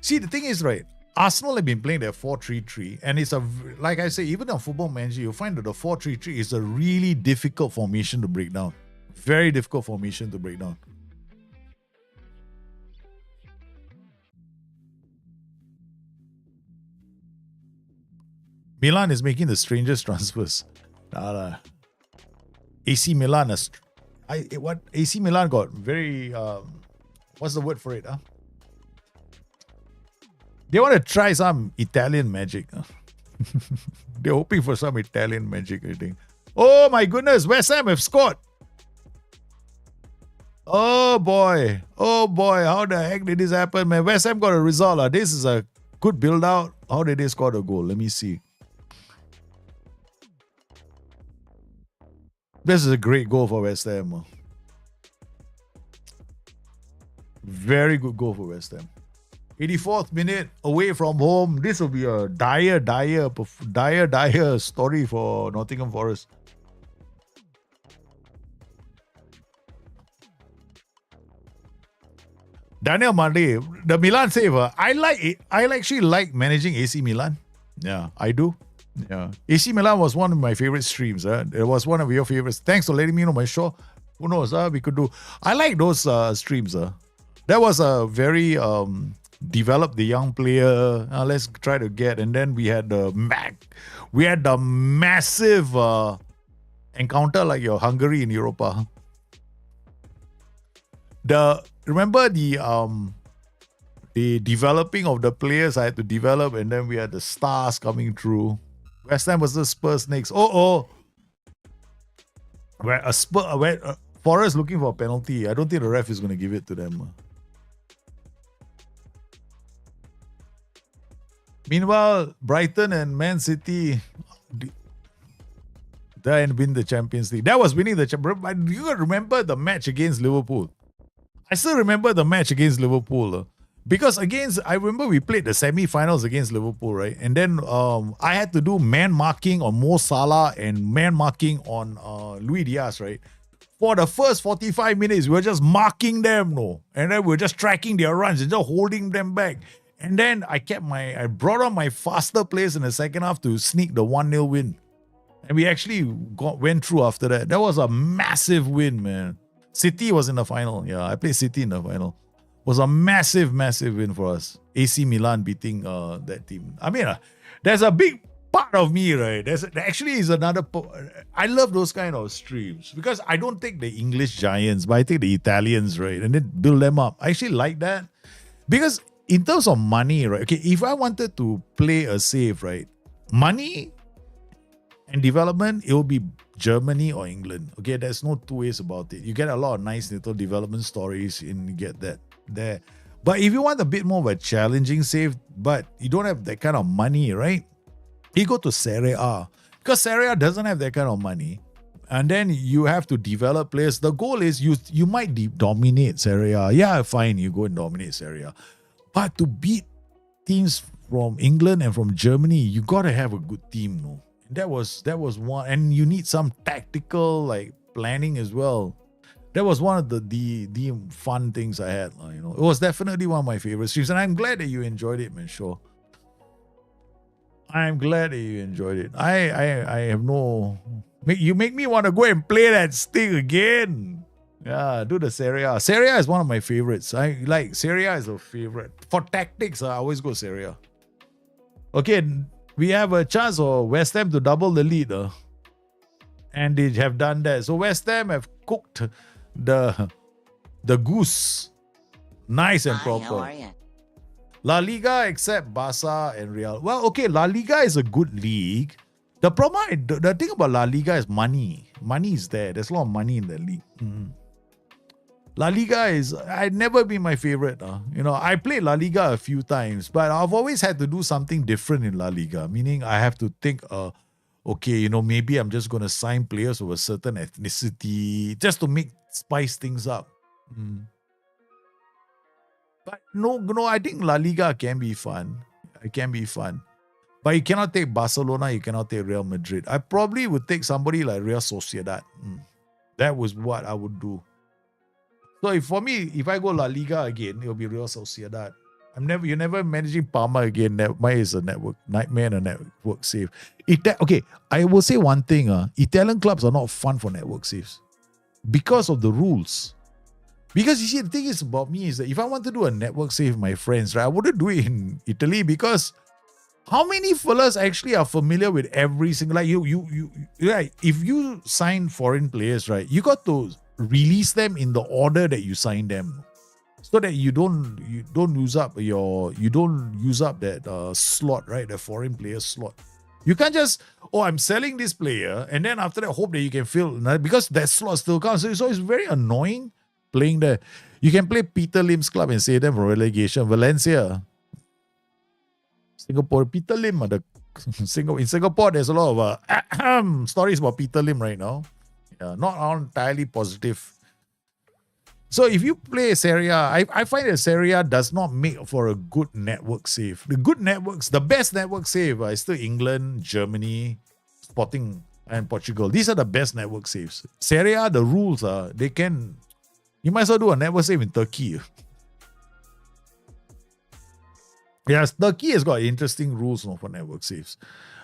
See, the thing is, right, Arsenal have been playing their 4-3-3, and it's like I say, even on Football Manager, you'll find that the 4-3-3 is a really difficult formation to break down. Very difficult formation to break down. Milan is making the strangest transfers. AC Milan AC Milan got very what's the word for it? They want to try some Italian magic. They're hoping for some Italian magic, I think. Oh my goodness, West Ham have scored. Oh boy, how the heck did this happen, man? West Ham got a result. This is a good build out. How did they score the goal? Let me see. This is a great goal for West Ham. Very good goal for West Ham. 84th minute, away from home. This will be a dire story for Nottingham Forest. Daniel Mande, the Milan saver. I actually like managing AC Milan. Yeah, I do. Yeah, AC Milan was one of my favorite streams. It was one of your favorites. Thanks for letting me know, my show. Who knows? We could do. I like those streams. That was a very develop the young player. Let's try to get. And then we had the massive encounter like your Hungary in Europa. Remember the developing of the players I had to develop, and then we had the stars coming through. West Ham versus Spurs next. Where Forest looking for a penalty. I don't think the ref is going to give it to them. Meanwhile, Brighton and Man City they win the Champions League. That was winning the Champions League. You remember the match against Liverpool? I still remember the match against Liverpool. Because I remember we played the semi-finals against Liverpool, right? And then I had to do man marking on Mo Salah and man marking on Luis Diaz, right? For the first 45 minutes, we were just marking them, and then we were just tracking their runs and just holding them back. And then I brought on my faster players in the second half to sneak the 1-0 win. And we actually went through after that. That was a massive win, man. City was in the final. Yeah, I played City in the final. Was a massive win for us. AC Milan beating that team. I mean, there's a big part of me, right? There actually is another. I love those kind of streams because I don't take the English giants, but I take the Italians, right? And then build them up. I actually like that because in terms of money, right? Okay, if I wanted to play a save, right? Money and development, it will be Germany or England. Okay, there's no two ways about it. You get a lot of nice little development stories and you get that there. But if you want a bit more of a challenging save, but you don't have that kind of money, right? You go to Serie A. Because Serie A doesn't have that kind of money. And then you have to develop players. The goal is you might dominate Serie A. Yeah, fine, you go and dominate Serie A. But to beat teams from England and from Germany, you got to have a good team, no? That was one, and you need some tactical planning as well. That was one of the fun things I had. It was definitely one of my favorite streams, and I'm glad that you enjoyed it, man. Sure, I'm glad that you enjoyed it. I have no. You make me want to go and play that stick again. Yeah, do the Serie A. Serie A is one of my favorites. I like Serie A is a favorite for tactics. I always go Serie A. Okay. We have a chance for West Ham to double the lead. And they have done that. So West Ham have cooked the goose nice and proper. How are you? La Liga except Barca and Real. Well, okay, La Liga is a good league. The problem, the thing about La Liga is money. Money is there. There's a lot of money in the league. La Liga I'd never been my favorite. I played La Liga a few times, but I've always had to do something different in La Liga, meaning I have to think, okay, maybe I'm just going to sign players of a certain ethnicity just to spice things up. But no, I think La Liga can be fun. It can be fun. But you cannot take Barcelona, you cannot take Real Madrid. I probably would take somebody like Real Sociedad. That was what I would do. So if I go La Liga again, it will be Real Sociedad. You're never managing Parma again. Mine is a nightmare and a network save. Okay, I will say one thing. Italian clubs are not fun for network saves because of the rules. Because you see, the thing is about me is that if I want to do a network save with my friends, right, I wouldn't do it in Italy because how many fellas actually are familiar with every single, like right, if you sign foreign players, right, you got to release them in the order that you sign them, so that you don't use up that slot, right, the foreign player slot. You can't just, I'm selling this player and then after that hope that you can fill, because that slot still counts. So it's very annoying playing there. You can play Peter Lim's club and save them from relegation. Valencia, Singapore, Peter Lim. In Singapore, there's a lot of stories about Peter Lim right now. Not all entirely positive. So if you play Serie A, I find that Serie A does not make for a good network save. The best network save is still England, Germany, Sporting, and Portugal. These are the best network saves. Serie A, the rules are, you might as well do a network save in Turkey. Yes, Turkey has got interesting rules for network saves.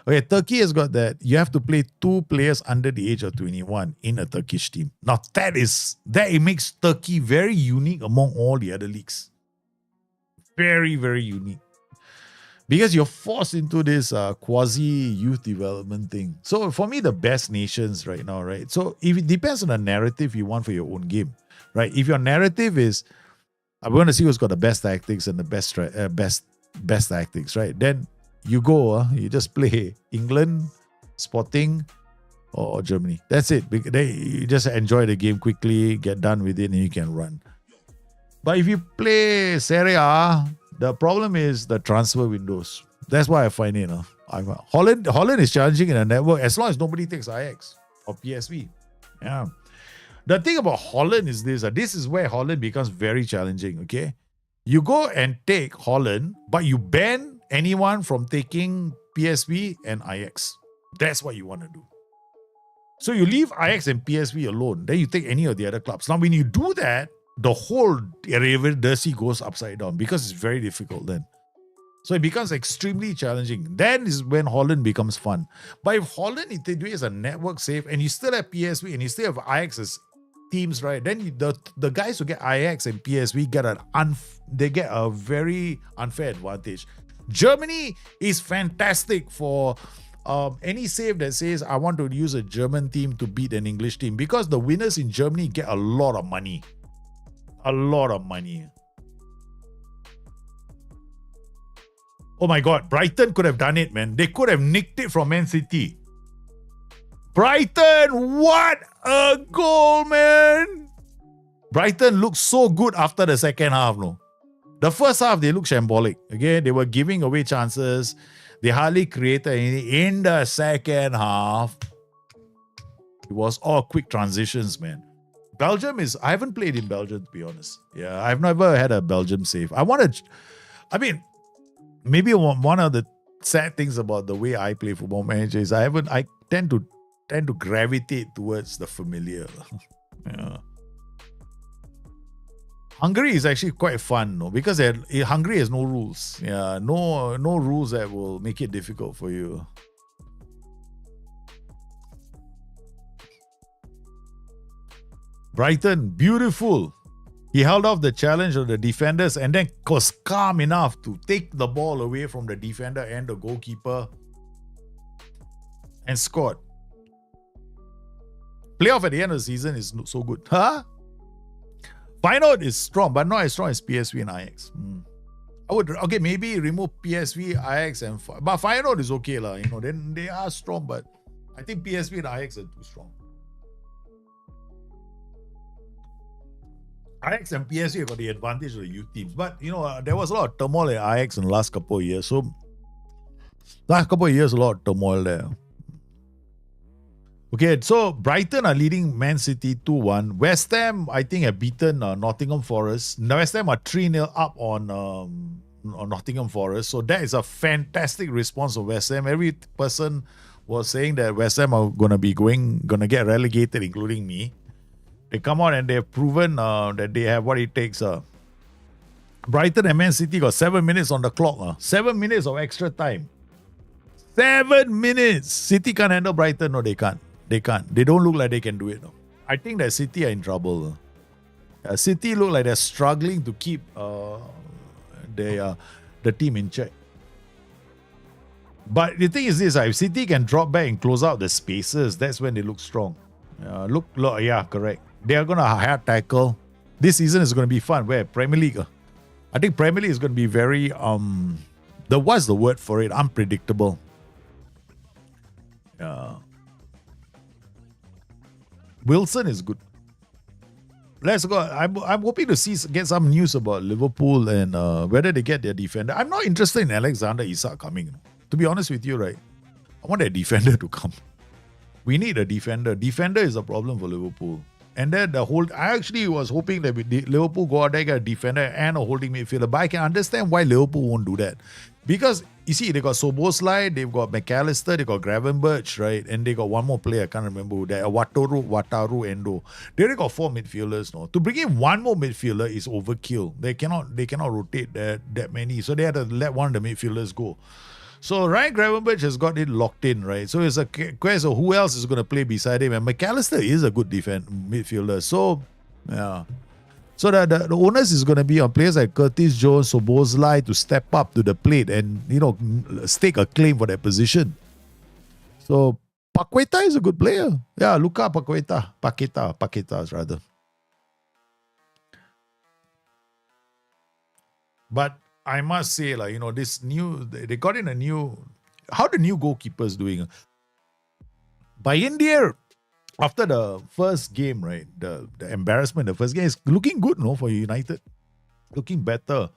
Okay, Turkey has got that you have to play 2 players under the age of 21 in a Turkish team. Now that it makes Turkey very unique among all the other leagues. Very, very unique. Because you're forced into this quasi-youth development thing. So for me, the best nations right now, right? So if it depends on the narrative you want for your own game, right? If your narrative is, I'm going to see who's got the best tactics and the best tactics, right? Then you go, you just play England, Sporting, or Germany. That's it. You just enjoy the game quickly, get done with it, and you can run. But if you play Serie A, the problem is the transfer windows. That's why I find it. Holland is challenging in a network as long as nobody takes Ajax or PSV. Yeah. The thing about Holland is this. This is where Holland becomes very challenging. Okay, you go and take Holland, but you ban anyone from taking PSV and Ajax. That's what you want to do. So you leave Ajax and PSV alone. Then you take any of the other clubs. Now, when you do that, the whole Eredivisie goes upside down because it's very difficult then. So it becomes extremely challenging. Then is when Holland becomes fun. But if Holland, if they do it as a network save and you still have PSV and you still have Ajax as teams, right? Then the guys who get Ajax and PSV get a very unfair advantage. Germany is fantastic for any save that says I want to use a German team to beat an English team, because the winners in Germany get a lot of money. A lot of money. Oh my God, Brighton could have done it, man. They could have nicked it from Man City. Brighton, what a goal, man. Brighton looked so good after the second half, no? The first half, they looked shambolic. Okay, they were giving away chances. They hardly created anything. In the second half, it was all quick transitions, man. I haven't played in Belgium, to be honest. Yeah, I've never had a Belgium save. Maybe one of the sad things about the way I play Football Manager is I tend to gravitate towards the familiar. Yeah. Hungary is actually quite fun, no? Because Hungary has no rules. Yeah, no rules that will make it difficult for you. Brighton, beautiful. He held off the challenge of the defenders and then was calm enough to take the ball away from the defender and the goalkeeper and scored. Playoff at the end of the season is so good. Huh? Feyenoord is strong, but not as strong as PSV and Ajax. Maybe remove PSV, Ajax, but Feyenoord is okay, lah. Then they are strong, but I think PSV and Ajax are too strong. Ajax and PSV have got the advantage of the youth teams, but there was a lot of turmoil at Ajax in the last couple of years. So, last couple of years, a lot of turmoil there. Okay, so Brighton are leading Man City 2-1. West Ham, I think, have beaten Nottingham Forest. West Ham are 3-0 up on Nottingham Forest. So that is a fantastic response of West Ham. Every person was saying that West Ham are gonna get relegated, including me. They come out and they've proven that they have what it takes. Brighton and Man City got 7 minutes on the clock. 7 minutes of extra time. 7 minutes. City can't handle Brighton. No, they can't. They can't. They don't look like they can do it. No. I think that City are in trouble. City look like they're struggling to keep the team in check. But the thing is this, if City can drop back and close out the spaces, that's when they look strong. Yeah, correct. They are going to hard tackle. This season is going to be fun. Where? Premier League. I think Premier League is going to be very, what's the word for it? Unpredictable. Wilson is good. Let's go. I'm hoping to get some news about Liverpool and whether they get their defender. I'm not interested in Alexander Isak coming. To be honest with you, right? I want a defender to come. We need a defender. Defender is a problem for Liverpool. And then I actually was hoping that Liverpool go out there, get a defender and a holding midfielder. But I can understand why Liverpool won't do that. Because, you see, they got Soboslai, they've got McAllister, they got Gravenberch, right? And they got one more player, I can't remember who that, Wataru Endo. They already got 4 midfielders now. To bring in one more midfielder is overkill. They cannot rotate that many. So they had to let one of the midfielders go. So Ryan Gravenberch has got it locked in, right? So it's a question of who else is going to play beside him. And McAllister is a good midfielder. So, yeah. So the onus is going to be on players like Curtis Jones, Soboslai to step up to the plate and, stake a claim for that position. So Paqueta is a good player. Yeah, Luka Paqueta rather. But I must say, they got in a new. How the new goalkeepers doing? Bayindir, after the first game, right? The embarrassment, the first game is looking good, no, for United, looking better.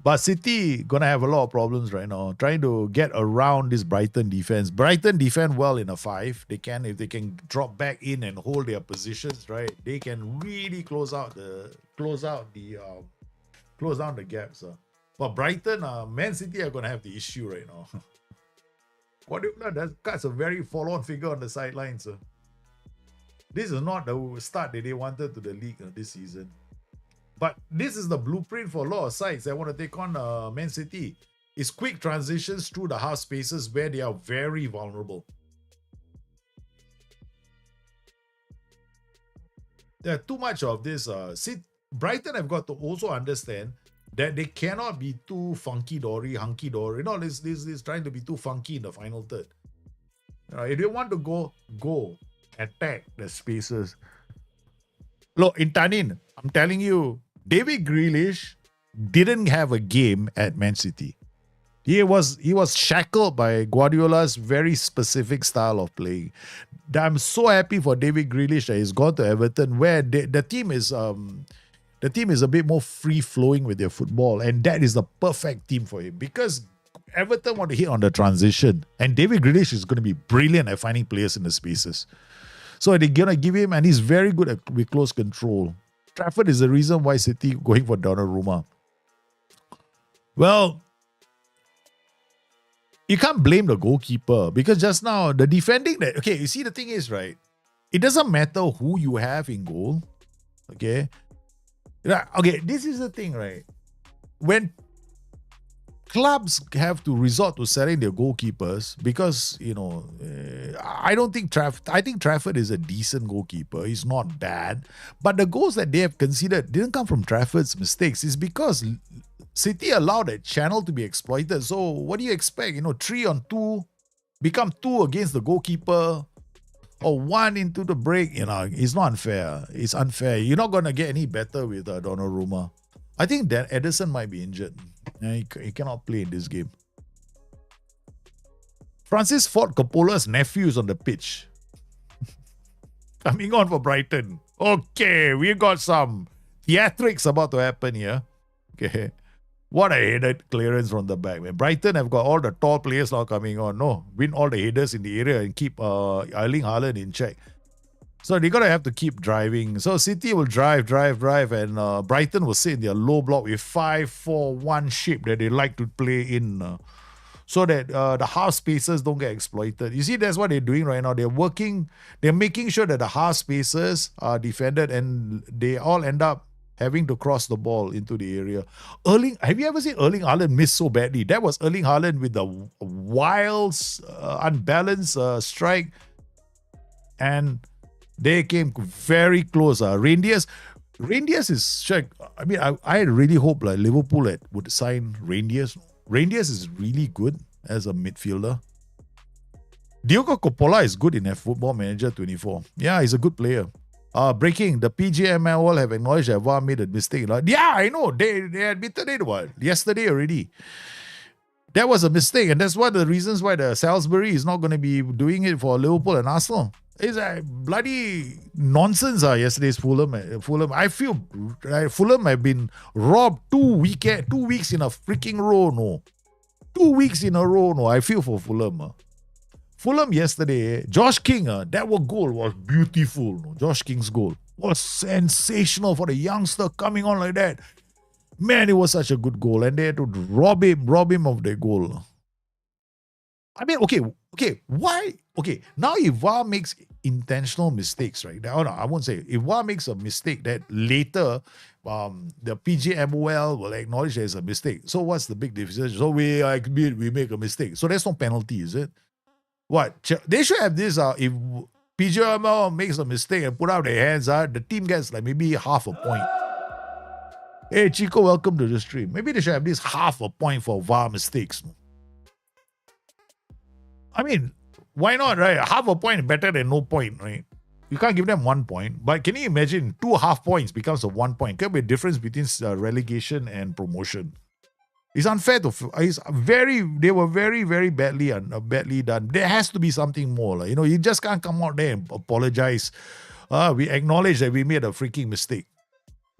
But City gonna have a lot of problems right now, trying to get around this Brighton defense. Brighton defend well in a 5. If they can drop back in and hold their positions, right? They can really close down the gaps. But Brighton, Man City are going to have the issue right now. That's a very forlorn figure on the sidelines. This is not the start that they wanted to the league this season. But this is the blueprint for a lot of sides that want to take on Man City. It's quick transitions through the half spaces where they are very vulnerable. There's too much of this. Brighton have got to also understand that they cannot be too hunky-dory. This trying to be too funky in the final third. If they want to go, attack the spaces. Look, in Tanin, I'm telling you, David Grealish didn't have a game at Man City. He was shackled by Guardiola's very specific style of playing. I'm so happy for David Grealish that he's gone to Everton, where the team is a bit more free-flowing with their football, and that is the perfect team for him because Everton want to hit on the transition, and David Grealish is going to be brilliant at finding players in the spaces. So they're going to give him, and he's very good with close control. Trafford is the reason why City going for Donnarumma. Well, you can't blame the goalkeeper because just now the defending you see the thing is, right, it doesn't matter who you have in goal. Okay, this is the thing, right? When clubs have to resort to selling their goalkeepers because, I think Trafford is a decent goalkeeper. He's not bad. But the goals that they have considered didn't come from Trafford's mistakes. It's because City allowed that channel to be exploited. So what do you expect? 3-on-2, become 2 against the goalkeeper, or 1 into the break. It's not unfair. It's unfair. You're not going to get any better with Donnarumma. I think that Ederson might be injured. He cannot play in this game. Francis Ford Coppola's nephew is on the pitch. Coming on for Brighton. Okay, we got some theatrics about to happen here. Okay. What a headed clearance from the back, man. Brighton have got all the tall players now coming on. No, win all the headers in the area and keep Erling Haaland in check. So they're going to have to keep driving. So City will drive, and Brighton will sit in their low block with 5-4-1 shape that they like to play in. So that the half spaces don't get exploited. You see, that's what they're doing right now. They're making sure that the half spaces are defended and they all end up having to cross the ball into the area. Have you ever seen Erling Haaland miss so badly? That was Erling Haaland with the wild, unbalanced strike. And they came very close. Reindeers is, I mean, I really hope like Liverpool would sign Reindeers. Reindeers is really good as a midfielder. Diogo Coppola is good in Football Manager 24. Yeah, he's a good player. Breaking, the PGMOL have acknowledged that VAR made a mistake. Yeah, I know. They admitted it yesterday already. That was a mistake, and that's one of the reasons why the Salisbury is not going to be doing it for Liverpool and Arsenal. It's bloody nonsense. Yesterday's Fulham. I feel Fulham have been robbed 2 weeks in a freaking row. No, 2 weeks in a row. No, I feel for Fulham. Fulham yesterday, Josh King, that goal was beautiful. No? Josh King's goal was sensational for the youngster coming on like that. Man, it was such a good goal, and they had to rob him of the goal. I mean, okay, why? Okay, now if VAR makes intentional mistakes, right? No, I won't say. If VAR makes a mistake that later the PGMOL will acknowledge there's a mistake. So what's the big difference? So we admit we make a mistake. So there's no penalty, is it? What? They should have this, if PGMOL makes a mistake and put out their hands, the team gets like maybe half a point. Hey, Chico, welcome to the stream. Maybe they should have this half a point for VAR mistakes. I mean, why not, right? Half a point better than no point, right? You can't give them 1 point. But can you imagine 2 half points becomes a 1 point? Could be a difference between relegation and promotion. It's unfair they were very, very badly done. There has to be something more. You just can't come out there and apologize. We acknowledge that we made a freaking mistake.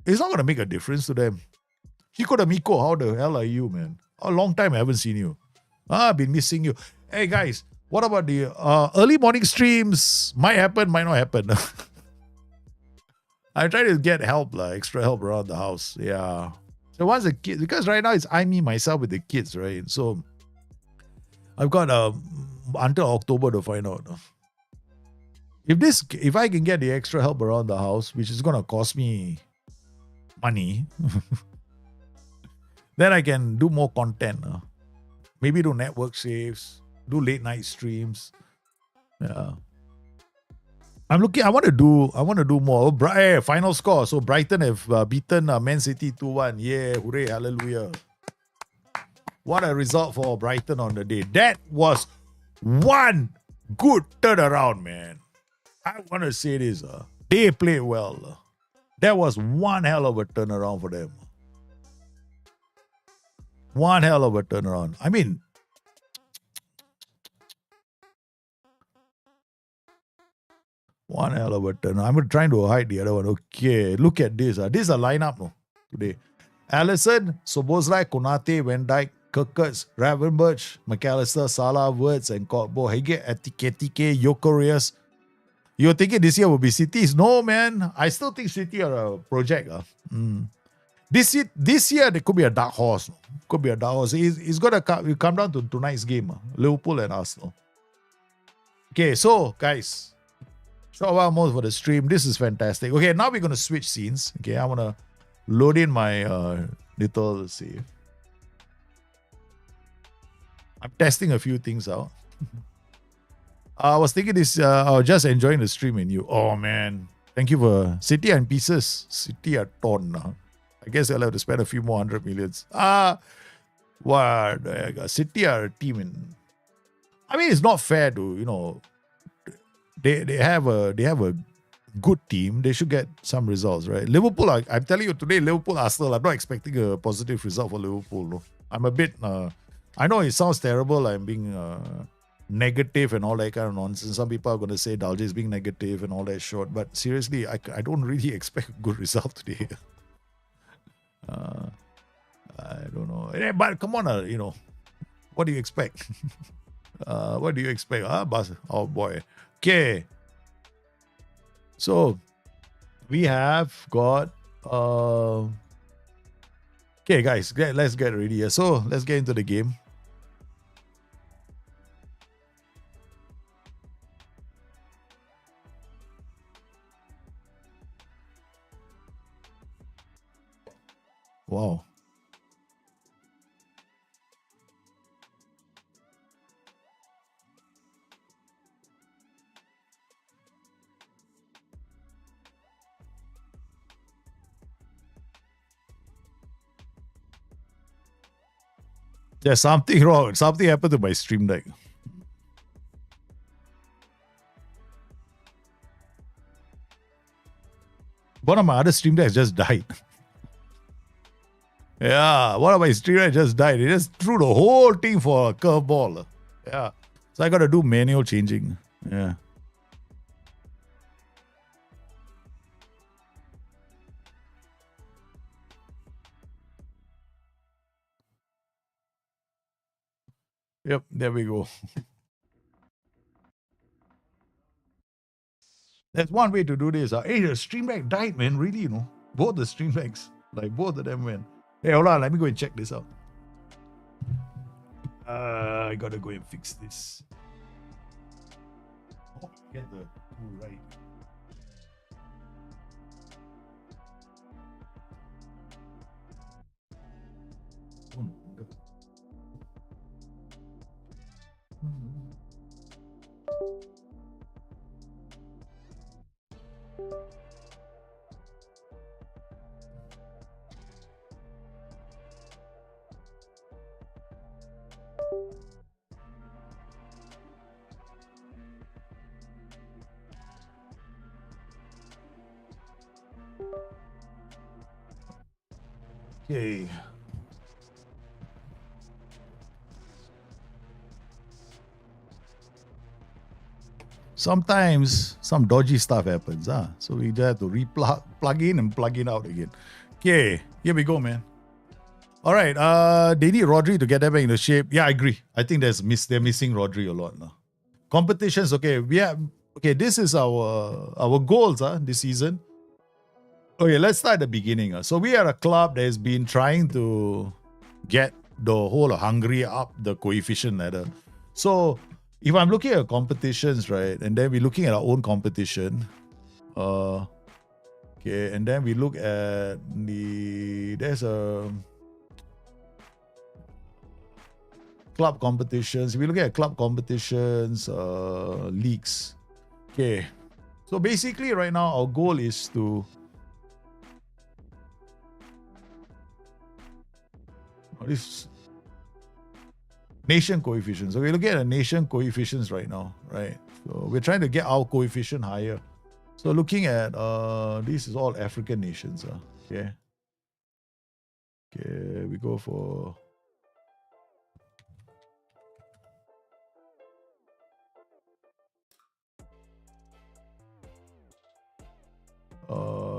It's not going to make a difference to them. Chico D'Amico, how the hell are you, man? A long time I haven't seen you. I've been missing you. Hey, guys, what about the early morning streams? Might happen, might not happen. I try to get help, extra help around the house. Yeah. So once the kids, because right now it's me, myself with the kids, right? So I've got until October to find out. If I can get the extra help around the house, which is going to cost me money, then I can do more content. Maybe do network saves, do late night streams. Yeah. I want to do more. Final score. So Brighton have beaten Man City 2-1. Yeah, hooray, hallelujah. What a result for Brighton on the day. That was one good turnaround, man. I want to say this. They played well. That was one hell of a turnaround for them. One hell of a turnaround. I mean, one hell of a turnaround. I'm trying to hide the other one. Okay, look at this. This is a lineup today. Alisson, Szoboszlai, Konate, Van Dijk, Kirkers, Ravenberch, McAllister, Salah, Wirtz, and Kotbo, Hege, Etike, Gyökeres. You're thinking this year will be City's? No, man. I still think City are a project. This year, there could be a dark horse. Could be a dark horse. It's going to come down to tonight's game. Liverpool and Arsenal. Okay, so, guys. Short while more for the stream. This is fantastic. Okay, now we're going to switch scenes. Okay, I want to load in my little save. I'm testing a few things out. I was thinking this, I was just enjoying the stream in you. Oh, man. Thank you for City and pieces. City are torn now. I guess I'll have to spend a few more 100 millions. What? City are a team in... I mean, it's not fair to, they have a good team. They should get some results, right? Liverpool, I'm telling you today, Liverpool, Arsenal, I'm not expecting a positive result for Liverpool. No. I'm a bit... I know it sounds terrible. I'm being... negative and all that kind of nonsense. Some people are going to say Dalje is being negative and all that short, but seriously, I don't really expect a good result today. I don't know. But come on, what do you expect? What do you expect? Oh boy. Okay. So we have got okay, guys, let's get ready here. So let's get into the game. Wow. There's something wrong. Something happened to my stream deck. One of my other stream decks just died. Yeah, one of my stream decks just died. It just threw the whole thing for a curveball. Yeah. So I got to do manual changing. Yeah. Yep, there we go. That's one way to do this. Hey, the stream deck died, man. Really, you know. Both the stream decks. Like, both of them went. Hey, hold on. Let me go and check this out. I gotta go and fix this. Oh, get the two right. Oh, no. Okay. Sometimes some dodgy stuff happens, so we just have to plug in and plug it out again. Okay, here we go, man. All right, they need Rodri to get them back into shape. Yeah, I agree. I think they're missing Rodri a lot now. Competitions, okay. This is our goals this season. Okay, let's start at the beginning. So we are a club that has been trying to get the whole of Hungary up the coefficient ladder. So if I'm looking at competitions, right, and then we're looking at our own competition, okay, and then we look at there's a club competitions. If we look at club competitions, leagues, okay. So basically, right now our goal is to this nation coefficients. So we're looking at the nation coefficients right now, right? So we're trying to get our coefficient higher. So looking at this is all African nations, okay. Okay, we go for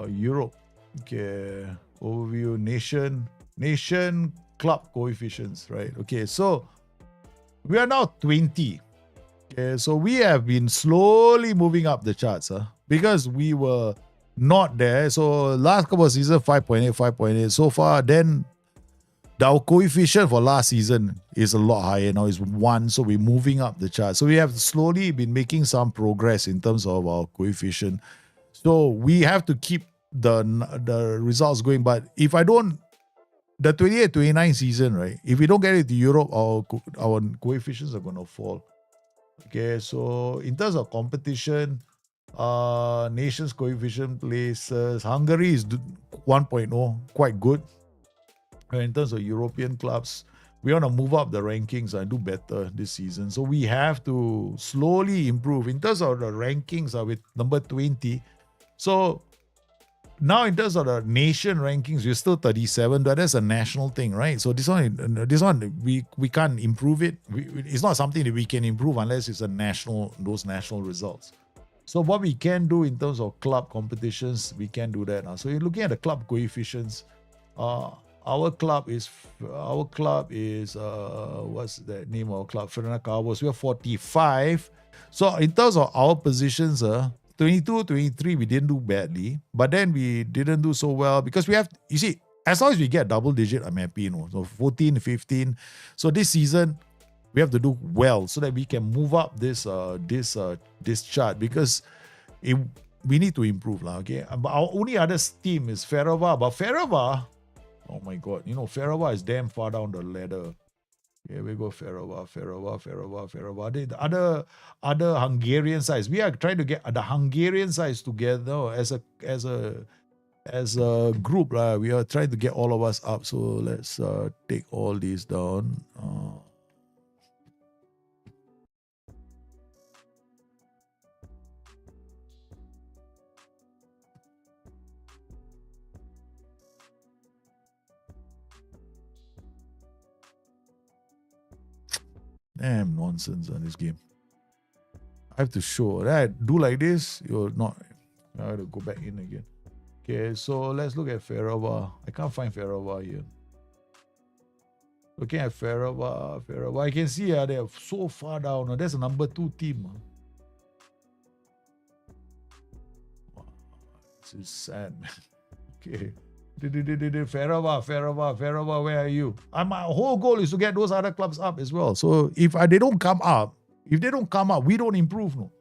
Europe. Okay, overview nation club coefficients, right? Okay, so we are now 20. Okay, so we have been slowly moving up the charts, because we were not there. So last couple of seasons, 5.8, 5.8. So far, then our coefficient for last season is a lot higher. Now it's 1, so we're moving up the chart. So we have slowly been making some progress in terms of our coefficient. So we have to keep the results going. But if I don't, the 28-29 season, right? If we don't get it to Europe, our coefficients are going to fall. Okay, so in terms of competition, nations coefficient places, Hungary is 1.0, quite good. In terms of European clubs, we want to move up the rankings and do better this season. So we have to slowly improve. In terms of the rankings, with number 20. So now in terms of the nation rankings, we're still 37, but that's a national thing, right? So this one we can't improve it. It's not something that we can improve unless it's those national results. So what we can do in terms of club competitions, we can do that now. So you're looking at the club coefficients. Our club is what's the name of our club? Fernanda Cowboys. We are 45. So in terms of our positions, 22, 23, we didn't do badly, but then we didn't do so well because we have, you see, as long as we get double digit, I'm happy, So 14, 15. So this season, we have to do well so that we can move up this chart because we need to improve, okay. But our only other team is Ferrova, but Ferrova, Oh my God. You know, Ferrova is damn far down the ladder. Here we go, Ferrova. The other Hungarian sides. We are trying to get the Hungarian sides together as a group. We are trying to get all of us up. So let's take all these down. Damn nonsense on this game. I have to show that. Do like this, you're not. I have to go back in again. Okay, so let's look at Ferrova. I can't find Ferrova here. Looking at Ferrova. I can see they're so far down. That's a number 2 team. Wow, this is sad, man. Okay. Ferrova, where are you? My whole goal is to get those other clubs up as well. So if they don't come up, we don't improve. No.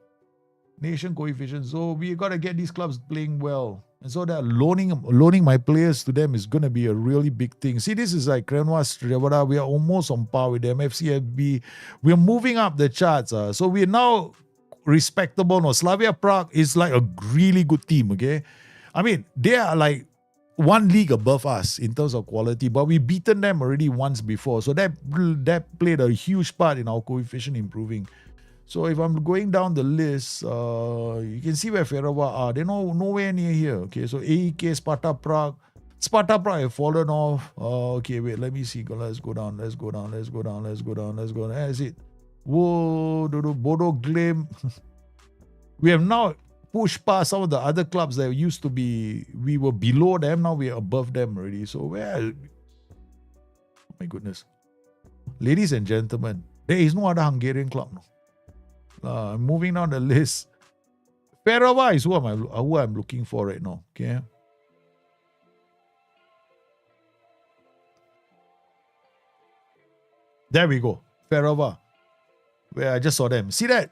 Nation coefficient. So we got to get these clubs playing well. And so that loaning my players to them is going to be a really big thing. See, this is like Krenoa Strevada. We are almost on par with them. FCFB. We're moving up the charts. So we're now respectable. No, Slavia Prague is like a really good team. Okay, I mean they are like one league above us in terms of quality, but we beaten them already once before. So that played a huge part in our coefficient improving. So if I'm going down the list, you can see where Ferrova are. They're nowhere near here. Okay, so AEK, Sparta Prague have fallen off. Okay, wait, let me see. Let's go down. That's it. Whoa, Bodo Glim. We have now pushed past some of the other clubs that used to be, we were below them. Now we are above them already. So where? Oh my goodness. Ladies and gentlemen, there is no other Hungarian club. No. Moving down the list. Ferrova is who I'm looking for right now. Okay. There we go. Ferrova. Where I just saw them. See that?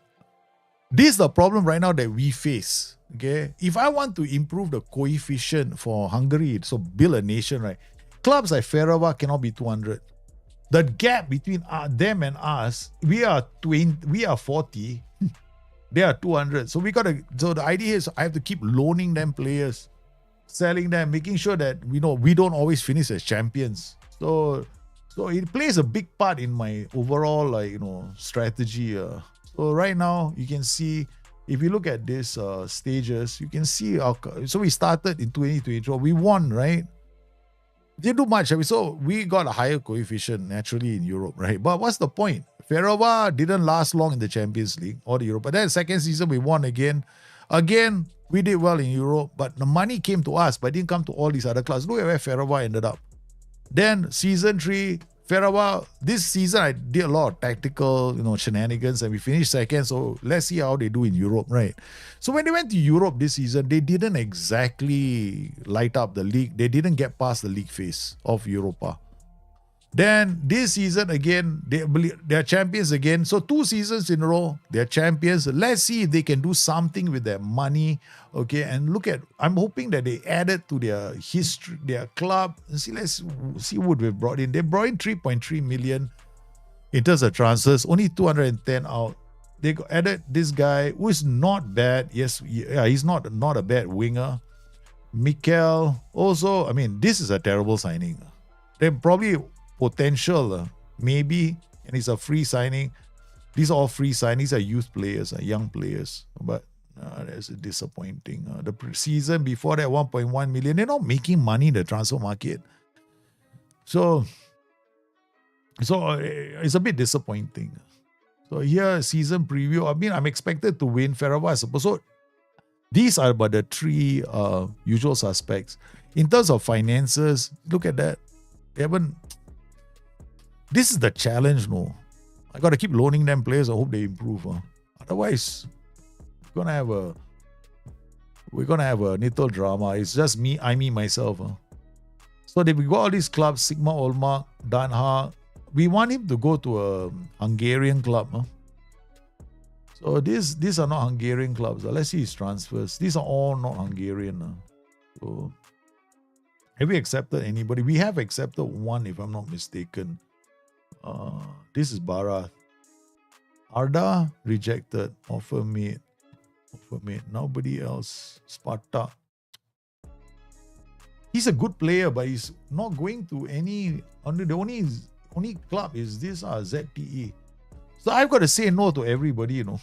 This is the problem right now that we face. Okay. If I want to improve the coefficient for Hungary, so build a nation, right? Clubs like Ferrova cannot be 200. The gap between them and us, we are 40, they are 200. So the idea is I have to keep loaning them players, selling them, making sure that we don't always finish as champions. So it plays a big part in my overall strategy. So right now you can see, if you look at these stages, you can see so we started in 2022. We won, right? Didn't do much. So we got a higher coefficient naturally in Europe, right? But what's the point? Ferrova didn't last long in the Champions League or the Europe. But then second season we won again. Again, we did well in Europe, but the money came to us, but it didn't come to all these other clubs. Look at where Ferrova ended up. Then season 3, Ferrova, this season I did a lot of tactical, shenanigans, and we finished second. So let's see how they do in Europe, right? So when they went to Europe this season, they didn't exactly light up the league. They didn't get past the league phase of Europa. Then this season again, they're champions again. So 2 seasons in a row, they're champions. Let's see if they can do something with their money. Okay, and I'm hoping that they added to their history, their club. Let's see what we've brought in. They brought in 3.3 million in terms of transfers, only 210 out. They added this guy who is not bad. Yes, yeah, he's not a bad winger. Mikel also, I mean, this is a terrible signing. They're probably potential, maybe, and it's a free signing. These are all free signings. Are youth players, young players, but that's disappointing. The season before that, 1.1 million. They're not making money in the transfer market, so it's a bit disappointing. So here, season preview. I mean, I'm expected to win. Ferrova, I suppose. So these are but the 3 usual suspects. In terms of finances, look at that. They haven't. This is the challenge, no. I got to keep loaning them players. I hope they improve. Otherwise, we're gonna have a little drama. It's just me, myself. So we got all these clubs: Sigma Olmark, Dan Haag. We want him to go to a Hungarian club. So these are not Hungarian clubs. Let's see his transfers. These are all not Hungarian. So Have we accepted anybody? We have accepted one, if I'm not mistaken. This is Bharat. Arda rejected. Offer made. Nobody else. Sparta. He's a good player, but he's not going to any. The only club is this ZTE. So I've got to say no to everybody, you know.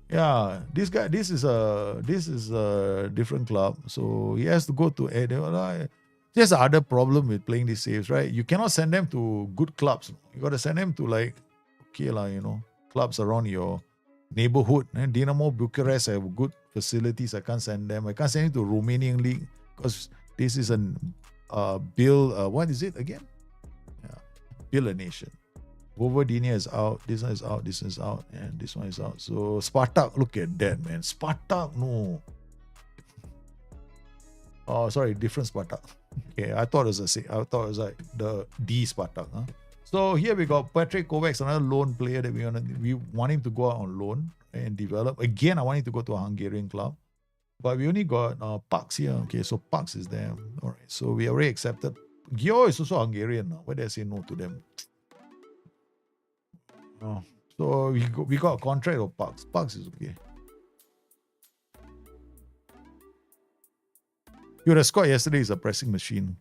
Yeah, this is a different club, so he has to go to. There's another problem with playing these saves, right? You cannot send them to good clubs. You got to send them to clubs around your neighborhood. And Dinamo Bucharest have good facilities. I can't send them. I can't send them to Romanian league because this is an what is it again? Yeah, Bill a Nation. Vojvodina is out, this one is out, this one is out, and this one is out. So Spartak, look at that, man. Spartak, no. Oh, sorry, different Spartak. Okay, I thought it was like the D Spartak. Huh? So here we got Patrick Kovacs, another loan player that we want him to go out on loan and develop. Again, I want him to go to a Hungarian club. But we only got Pax here. Okay, so Pax is there. All right, so we already accepted. Gio is also Hungarian now. Why did I say no to them? Oh, so we got a contract of Pax. Pax is okay. Your score yesterday is a pressing machine.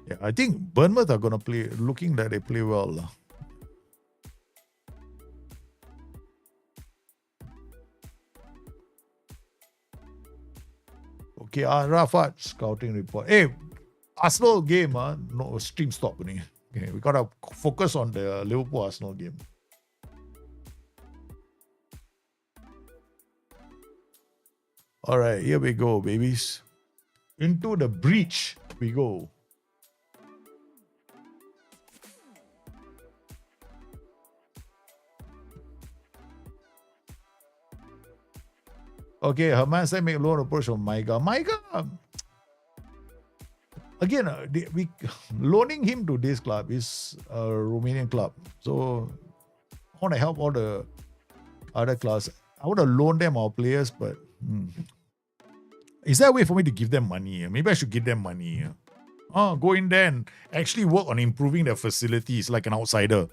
Yeah, I think Bournemouth are gonna play. Looking like they play well. Okay, Rafat scouting report. Hey, Arsenal game, no stream stop. Okay, we gotta focus on the Liverpool Arsenal game. All right, here we go, babies. Into the breach we go. Okay, Herman said make loan approach from Maiga. Maiga, again, we loaning him to this club is a Romanian club. So I want to help all the other clubs. I want to loan them our players, but is there a way for me to give them money? Maybe I should give them money. Go in there and actually work on improving their facilities like an outsider.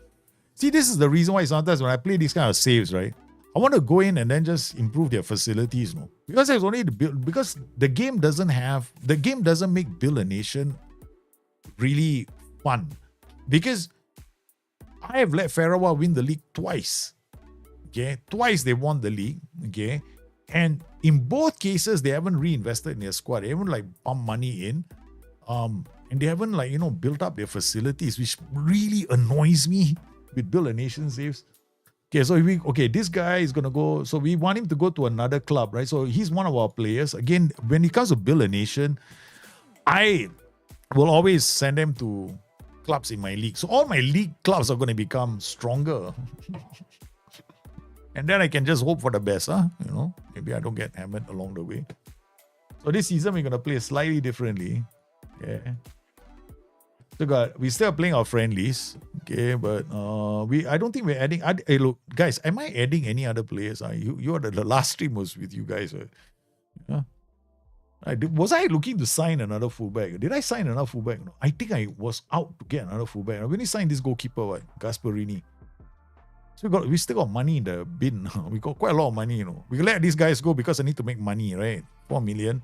See, this is the reason why sometimes when I play these kind of saves, right? I want to go in and then just improve their facilities, no? Because there's only because the game doesn't make Build a Nation really fun. Because I have let Farawa win the league twice. Okay, twice they won the league. Okay, and in both cases they haven't reinvested in their squad. They haven't pumped money in, and they haven't built up their facilities, which really annoys me with Build a Nation saves. Okay, so this guy is gonna go. So we want him to go to another club, right? So he's one of our players. Again, when it comes to Build a Nation, I will always send them to clubs in my league. So all my league clubs are gonna become stronger. And then I can just hope for the best, Maybe I don't get hammered along the way. So this season we're gonna play slightly differently. Okay. So we still playing our friendlies, okay, but I don't think we're adding. Hey, look, guys, am I adding any other players? You are the last stream was with you guys. Was I looking to sign another fullback? Did I sign another fullback? No, I think I was out to get another fullback. We only signed this goalkeeper, Gasparini. So we still got money in the bin. We got quite a lot of money, We let these guys go because I need to make money, right? 4 million.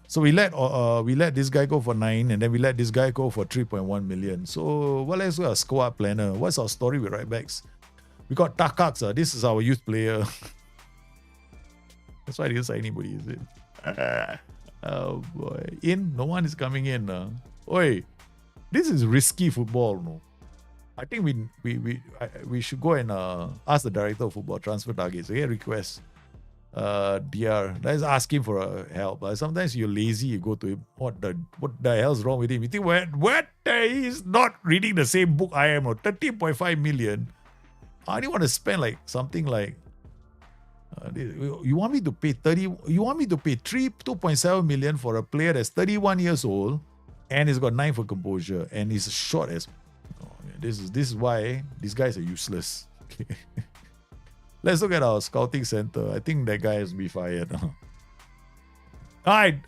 So we let this guy go for 9, and then we let this guy go for 3.1 million. So let's do a squad planner. What's our story with right backs? We got Takax. This is our youth player. That's why I didn't sign anybody, is it? Oh boy. No one is coming in. Oi, this is risky football, no? I think we should go and ask the director of football transfer targets. Okay, request. DR. Let's ask him for help. Sometimes you're lazy, you go to him. What the hell's wrong with him? You think what? He's not reading the same book I am. 13.5 million. I only want to spend something like you want me to pay 2.7 million for a player that's 31 years old and he's got 9 for composure and he's short as this is why these guys are useless. Okay. Let's look at our scouting center. I think that guy has to be fired. Alright.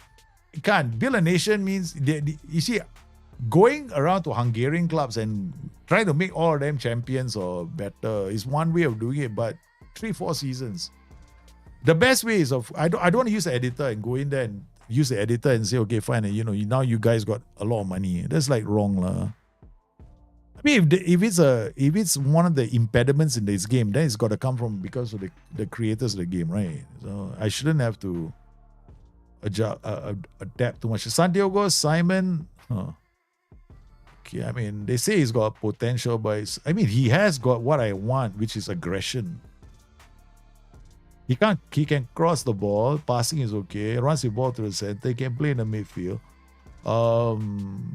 You can't. Build a nation means, you see, going around to Hungarian clubs and trying to make all of them champions or better is one way of doing it, but 3-4 seasons. The best way is I don't want to use the editor and go in there and use the editor and say, okay, fine, now you guys got a lot of money. That's like wrong, lah. I mean, if it's one of the impediments in this game, then it's got to come from because of the creators of the game, right? So I shouldn't have to adapt too much. Santiago Simon, okay, I mean, they say he's got potential, but he has got what I want, which is aggression. He can cross the ball, passing is okay, runs the ball to the center, he can play in the midfield.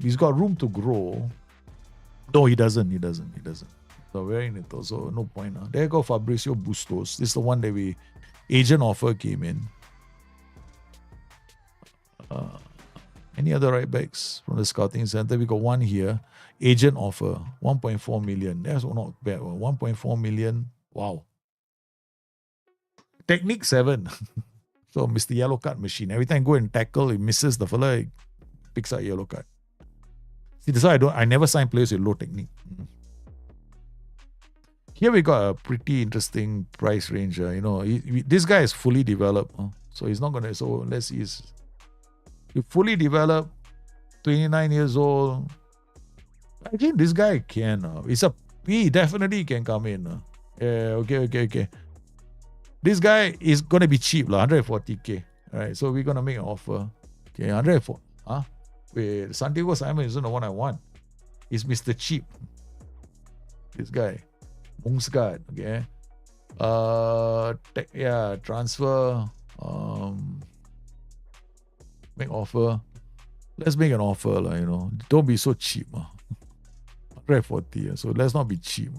He's got room to grow. No, he doesn't. So very little, so no point. There go Fabricio Bustos. This is the one that agent offer came in. Any other right backs from the scouting center? We got one here. Agent offer, 1.4 million. That's not bad. 1.4 million. Wow. Technique 7. So Mr. Yellow Card machine. Every time I go and tackle, he misses the fella, he picks out yellow card. See, that's why I never sign players with low technique. Here we got a pretty interesting price range. This guy is fully developed. So he's not gonna. So let's see. He's fully developed, 29 years old. I think this guy can. He definitely can come in. Yeah, okay. This guy is gonna be cheap, 140k. Alright, so we're gonna make an offer. Okay, 104. Wait, Santiago Simon isn't the one I want. It's Mr. Cheap. This guy. Mungsgard, okay. Transfer. Make offer. Let's make an offer, Don't be so cheap. 140, so let's not be cheap.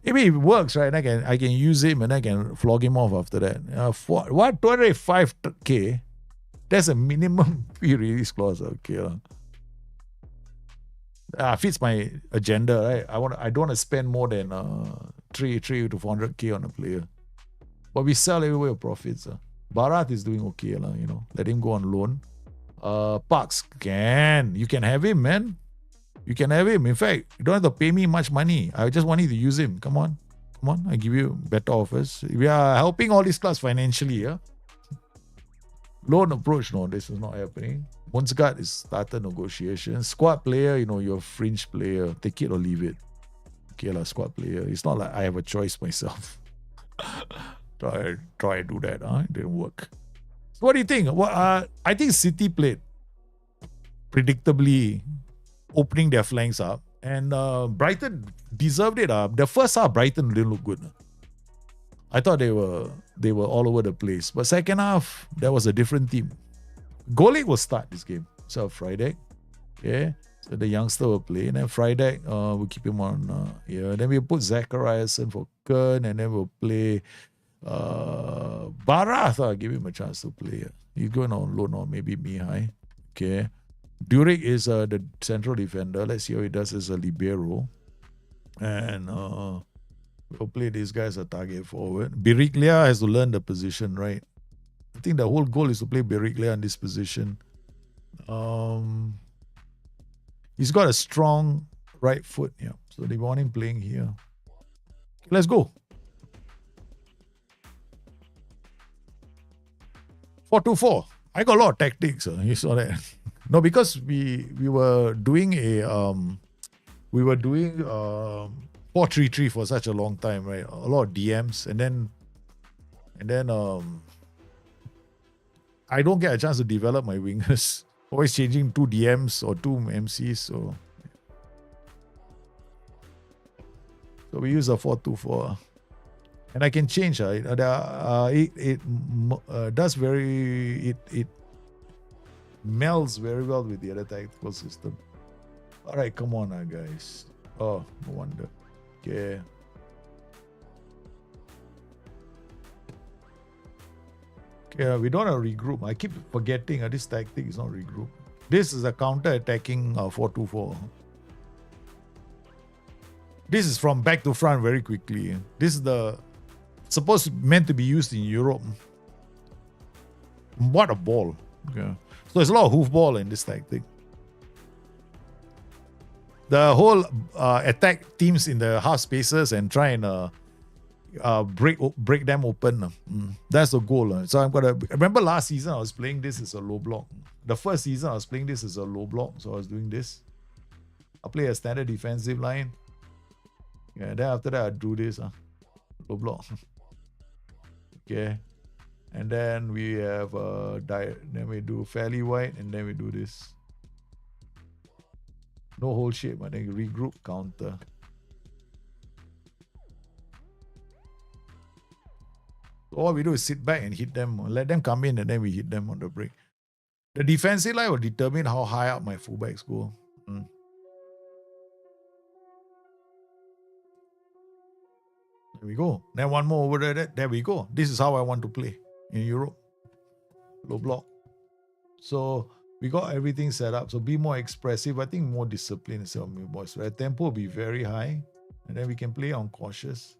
Maybe it works, right? I can use him and I can flog him off after that. What 205k? That's a minimum fee release clause. Okay, fits my agenda, right? I don't want to spend more than 3 to 400k on a player, but we sell everywhere profits. Bharat is doing okay, Let him go on loan. Parks you can have him, man. You can have him. In fact, you don't have to pay me much money. I just want you to use him. Come on. I give you better offers. We are helping all these clubs financially. Loan approach, no, this is not happening. Monsgard is started negotiations. Squad player, you're a fringe player. Take it or leave it. Okay, squad player. It's not like I have a choice myself. Try to do that. It didn't work. So what do you think? I think City played predictably, opening their flanks up, and Brighton deserved it. The first half, Brighton didn't look good. I thought they were all over the place, but second half, that was a different team. Golik will start this game. So Friday, so the youngster will play, and then Friday we'll keep him on here. Then we'll put Zachariasen for Kern, and then we'll play Barath. I'll give him a chance to play. He's going on loan or maybe Mihai. Okay. Durek is the central defender. Let's see how he does as a libero. And we'll play this guy as a target forward. Biriglia has to learn the position, right? I think the whole goal is to play Biriglia in this position. He's got a strong right foot, so they want him playing here. Let's go. 4-2-4. I got a lot of tactics. You saw that. No, because we were doing 4-3-3 for such a long time, right? A lot of DMs, and then I don't get a chance to develop my wingers. Always changing 2 DMs or 2 MCs, so we use a 4-2-4. And I can change. It melds very well with the other tactical system. All right, come on now, guys. Oh, no wonder. Okay. Okay, we don't have to regroup. I keep forgetting this tactic is not regroup. This is a counter-attacking 4-2-4. This is from back to front very quickly. This is the Supposed meant to be used in Europe. What a ball. Okay. So there's a lot of hoofball in this tactic. The whole attack teams in the half spaces and try and break them open. That's the goal. So I'm gonna remember last season I was playing this as a low block. The first season I was playing this as a low block, so I was doing this. I play a standard defensive line. Yeah, then after that I drew this low block. Okay, and then we have then we do fairly wide, and then we do this. No whole shape, I think regroup counter. All we do is sit back and hit them, let them come in, and then we hit them on the break. The defensive line will determine how high up my fullbacks go. There we go. Then one more over there. There we go. This is how I want to play in Europe. Low block. So we got everything set up. So be more expressive. I think more discipline instead of more expressive. Tempo will be very high. And then we can play on cautious.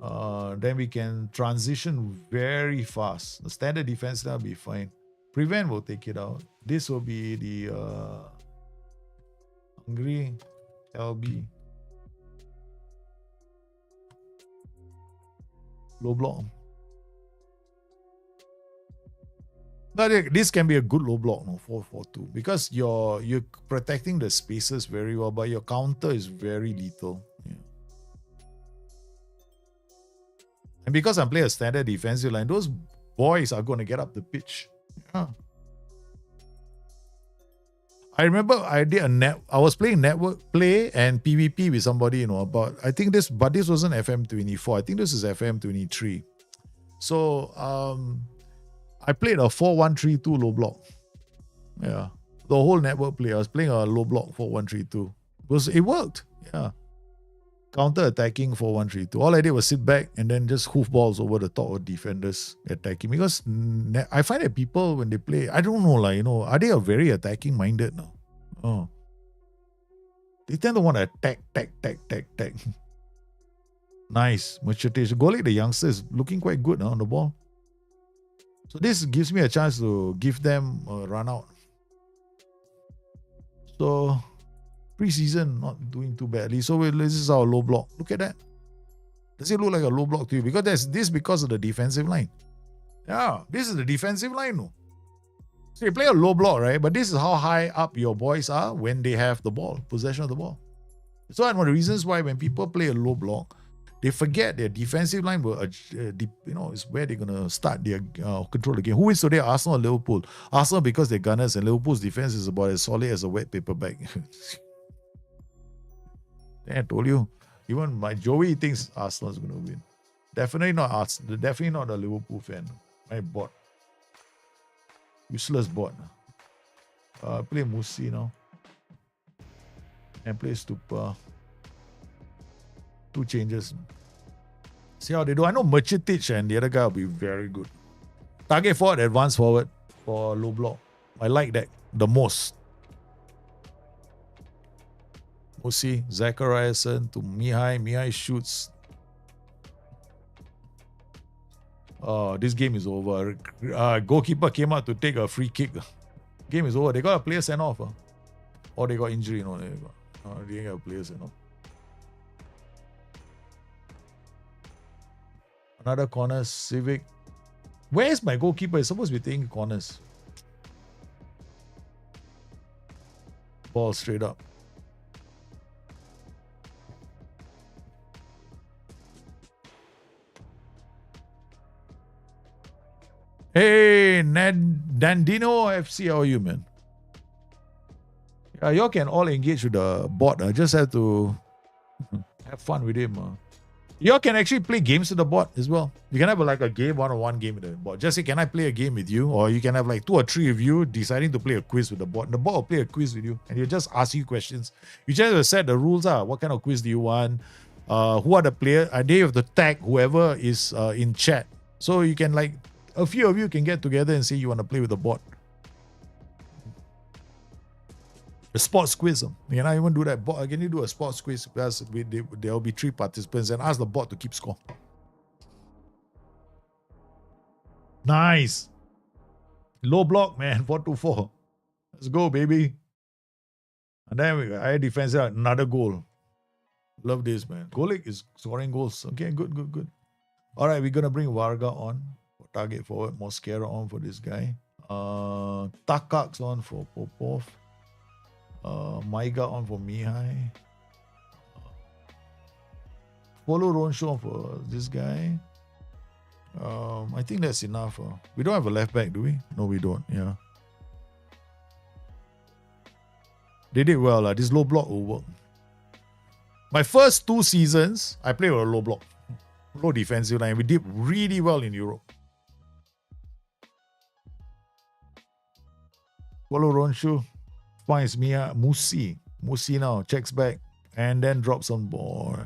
Then we can transition very fast. The standard defense will be fine. Prevent will take it out. This will be the Hungary LB. Low block. But this can be a good low block, 4-4-2, because you're protecting the spaces very well, but your counter is very lethal. Yeah. And because I'm playing a standard defensive line, those boys are going to get up the pitch. Yeah. I remember I was playing network play and PvP with somebody, about, but this wasn't FM24. I think this is FM23. So, I played a 4-1-3-2 low block. Yeah. The whole network play, I was playing a low block 4-1-3-2. It worked. Yeah. Counter-attacking 4-1-3-2. All I did was sit back and then just hoof balls over the top of defenders attacking. Because I find that people, when they play, I don't know, are they very attacking minded now? Oh. They tend to want to attack. Nice. Matchday. Golik, the youngster, is looking quite good on the ball. So this gives me a chance to give them a run out. So pre-season not doing too badly. So this is our low block. Look at that. Does it look like a low block to you? Because because of the defensive line. Yeah, this is the defensive line. No. So you play a low block, right? But this is how high up your boys are when they have the ball, possession of the ball. So one of the reasons why when people play a low block, they forget their defensive line will, is where they're going to start their control the game. Who wins today, Arsenal or Liverpool? Arsenal because they're gunners, and Liverpool's defense is about as solid as a wet paper bag. I told you. Even my Joey thinks Arsenal's going to win. Definitely not Arsenal. Definitely not a Liverpool fan. My bot. Useless bot. Play Musi now. And play Stupa. 2 changes. See how they do. I know Merchitich and the other guy will be very good. Target forward, advance forward for low block. I like that the most. Musi, Zachariason to Mihai. Mihai shoots. This game is over. Goalkeeper came out to take a free kick. Game is over. They got a player sent off. Or they got injury. No, they didn't have a player sent off. Another corner, Civic. Where is my goalkeeper? He's supposed to be taking corners. Ball straight up. Hey, Dandino FC, how are you, man? Y'all can all engage with the bot. I just have to have fun with him. Y'all can actually play games with the bot as well. You can have a game, one-on-one game with the bot. Just say, can I play a game with you? Or you can have 2 or 3 of you deciding to play a quiz with the bot. And the bot will play a quiz with you. And he'll just ask you questions. You just have to set the rules. What kind of quiz do you want? Who are the players? They have to tag whoever is in chat. So you can a few of you can get together and say you want to play with the bot. A sports quiz. Can I even do that? Can you do a sports quiz? Because there will be 3 participants and ask the bot to keep score. Nice. Low block, man. 4-4. Let's go, baby. And then we got high defense. Another goal. Love this, man. Golik is scoring goals. Okay, good. All right, we're going to bring Varga on. Target forward. Mosquera on for this guy. Takaks on for Popov. Maiga on for Mihai. Polo Ronshaw for this guy. I think that's enough. We don't have a left back, do we? No, we don't. Yeah. They did well. This low block will work. My first 2 seasons, I played with a low block. Low defensive line. We did really well in Europe. Polo Ronshu finds Mia Musi. Musi now checks back and then drops on ball.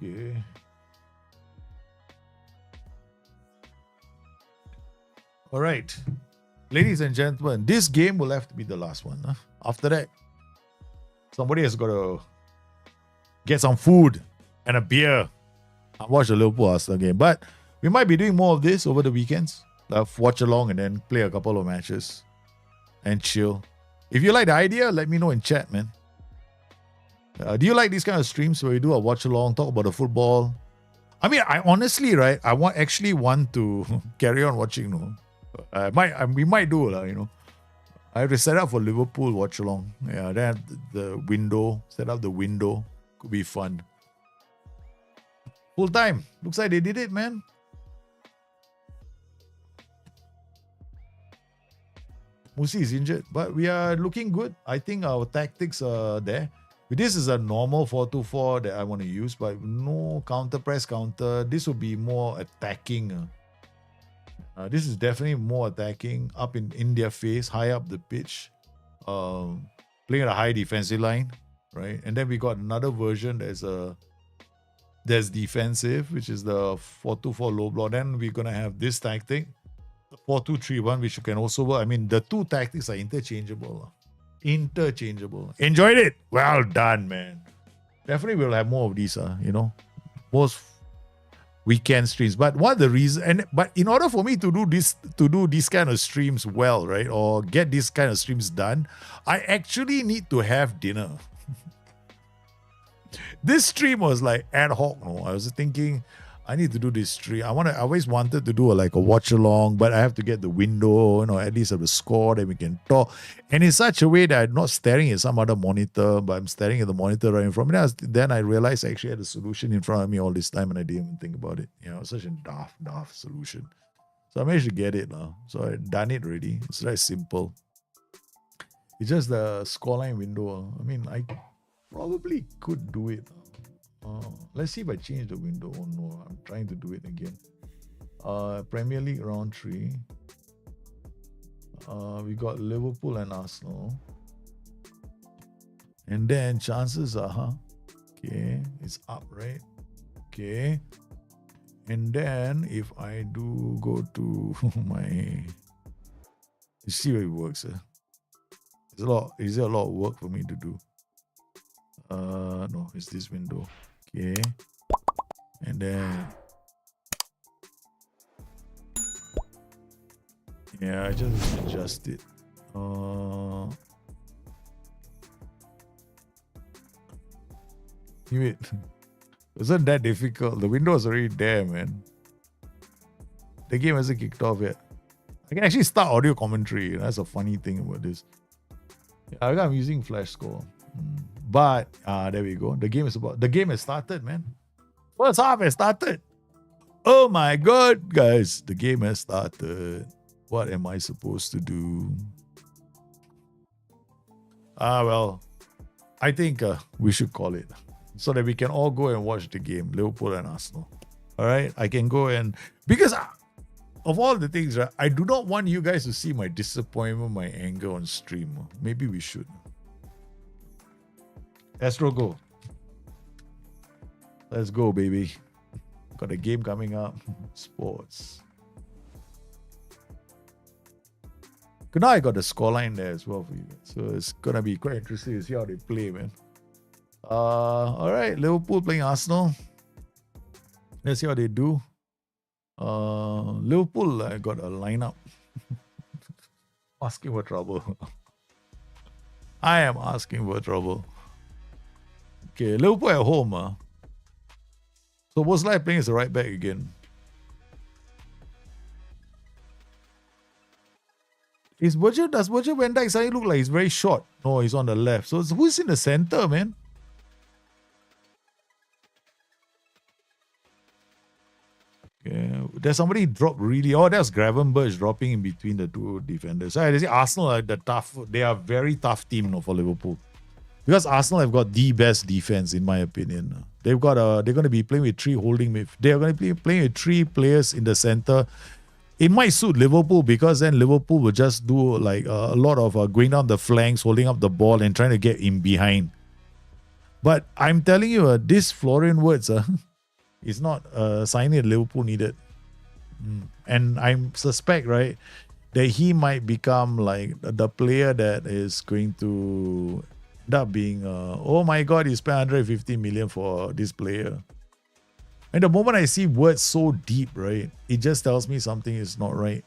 Okay. All right. Ladies and gentlemen, this game will have to be the last one. Huh? After that, somebody has got to get some food and a beer and watch the Liverpool Arsenal game. But we might be doing more of this over the weekends. Like watch along and then play a couple of matches and chill. If you like the idea, let me know in chat, man. Do you like these kind of streams where we do a watch along, talk about the football? I mean, I honestly, right, actually want to carry on watching, we might do, I have to set up for Liverpool watch along. Yeah, then the window, set up the window. Could be fun. Full time. Looks like they did it, man. Musi is injured, but we are looking good. I think our tactics are there. This is a normal 4-2-4 that I want to use, but no counter press counter. This will be more attacking. This is definitely more attacking, up in their face, high up the pitch, playing at a high defensive line, right? And then we got another version that's defensive, which is the 4-2-4 low block. Then we're gonna have this tactic, the 4-2-3-1, which can also work. I mean, the 2 tactics are interchangeable. Enjoyed it. Well done, man. Definitely we'll have more of these, most weekend streams. But one of the reasons, but in order for me to do these kind of streams well, right, or get these kind of streams done, I actually need to have dinner. This stream was like ad hoc. I was thinking, I need to do this stream. I always wanted to do a watch along, but I have to get the window, at least have the score that we can talk. And in such a way that I'm not staring at some other monitor, but I'm staring at the monitor right in front of me. Then I realized I actually had a solution in front of me all this time and I didn't even think about it. Such a daft solution. So I managed to get it now. So I've done it already. It's very simple. It's just the scoreline window. I mean, I probably could do it. Let's see if I change the window. Oh no, I'm trying to do it again. Premier League round 3. We got Liverpool and Arsenal. And then chances are, okay, it's up, right? Okay. And then if I do go to you see how it works. Is there a lot of work for me to do? No, it's this window. Okay. And then I just adjust it. Wait. Isn't that difficult? The window is already there, man. The game hasn't kicked off yet. I can actually start audio commentary. That's a funny thing about this. I'm using Flash Score. But there we go. The game has started, man. First half has started. Oh my god, guys. The game has started. What am I supposed to do? Well, I think we should call it so that we can all go and watch the game, Liverpool and Arsenal. All right, I can go and because of all the things, right, I do not want you guys to see my disappointment, my anger on stream. Maybe we should. Astro, go. Let's go, baby. Got a game coming up. Sports. Now I got the scoreline there as well for you. So it's gonna be quite interesting to see how they play, man. All right, Liverpool playing Arsenal. Let's see how they do. Liverpool, I got a lineup. Asking for trouble. I am asking for trouble. Okay, Liverpool at home. So what's like playing as the right back again? Does Virgil van Dijk suddenly look like he's very short? No, he's on the left. So who's in the center, man? Yeah, there's somebody dropped really. Oh, that's Gravenberch dropping in between the two defenders. So I see Arsenal are they are very tough team for Liverpool. Because Arsenal have got the best defense, in my opinion. They're going to be playing with three holding mid. They're going to be playing with three players in the center. It might suit Liverpool because then Liverpool will just do like a lot of going down the flanks, holding up the ball and trying to get in behind. But I'm telling you, this Florian Wirtz is not a signing that Liverpool needed. And I suspect, right, that he might become like the player that is going to end up being, oh my God, he spent 150 million for this player. And the moment I see words so deep, right, it just tells me something is not right.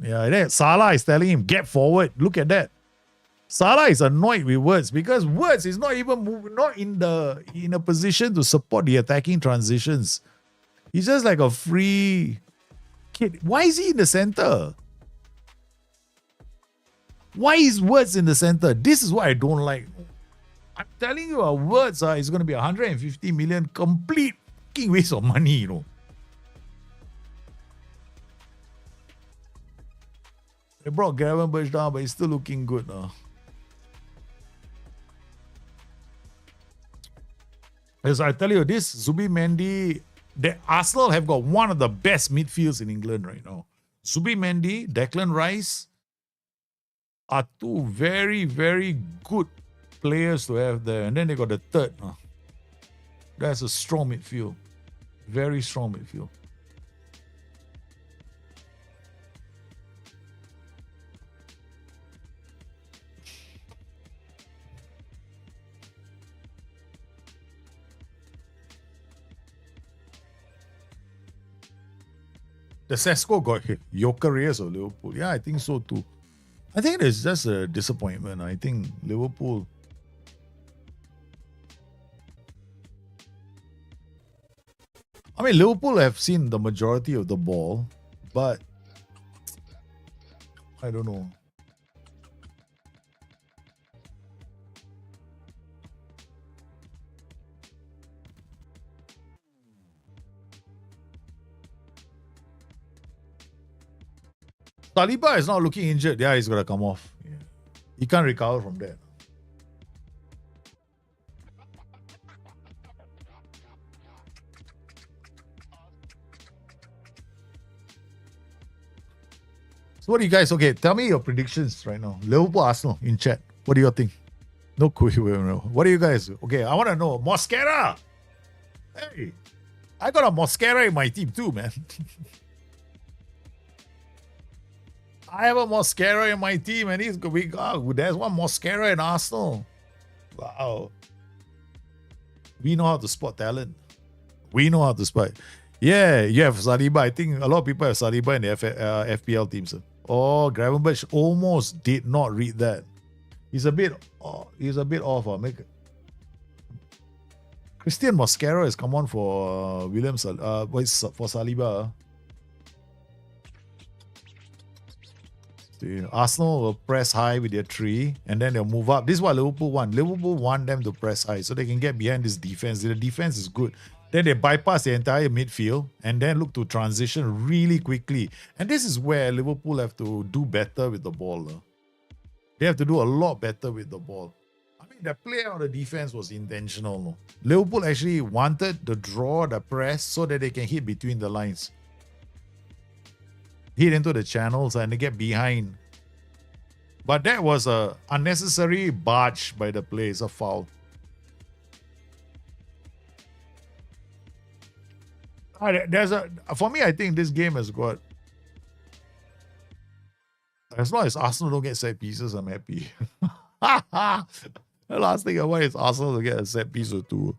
Yeah, Salah is telling him, get forward. Look at that. Salah is annoyed with Wirtz because Wirtz is not even in a position to support the attacking transitions. He's just like a free kid. Why is he in the center? Why is Wirtz in the center? This is what I don't like. I'm telling you, Wirtz is going to be 150 million, complete fucking waste of money, you know. They brought Gravenberch down, but he's still looking good now. As I tell you, this Zubimendi, the Arsenal have got one of the best midfields in England right now. Zubimendi, Declan Rice are two very, very good players to have there. And then they got the third. That's a strong midfield. Very strong midfield. The Sesko got Gyökeres of Liverpool. Yeah, I think so too. I think it's just a disappointment. I think Liverpool. I mean, Liverpool have seen the majority of the ball, but I don't know. Saliba is not looking injured. Yeah, he's going to come off. Yeah. He can't recover from that. So what do you guys, okay, tell me your predictions right now. Liverpool, Arsenal in chat. What do you think? No clue. What do you guys, okay, I want to know. Mosquera! Hey, I got a Mosquera in my team too, man. I have a Mosquera in my team, and there's one Mosquera in Arsenal. Wow. We know how to spot talent. We know how to spot. Yeah, you have Saliba. I think a lot of people have Saliba in the FPL teams. Oh, Gravenberch almost did not read that. He's a bit off. Christian Mosquera has come on for for Saliba. Arsenal will press high with their three and then they'll move up. This is what Liverpool want. Liverpool want them to press high so they can get behind this defense. The defense is good. Then they bypass the entire midfield and then look to transition really quickly. And this is where Liverpool have to do better with the ball. They have to do a lot better with the ball. I mean, the play on the defense was intentional. No? Liverpool actually wanted to draw the press so that they can hit between the lines, hit into the channels, and they get behind. But that was a unnecessary barge by the play. It's a foul. For me, I think this game has got, as long as Arsenal don't get set pieces, I'm happy. The last thing I want is Arsenal to get a set piece or two.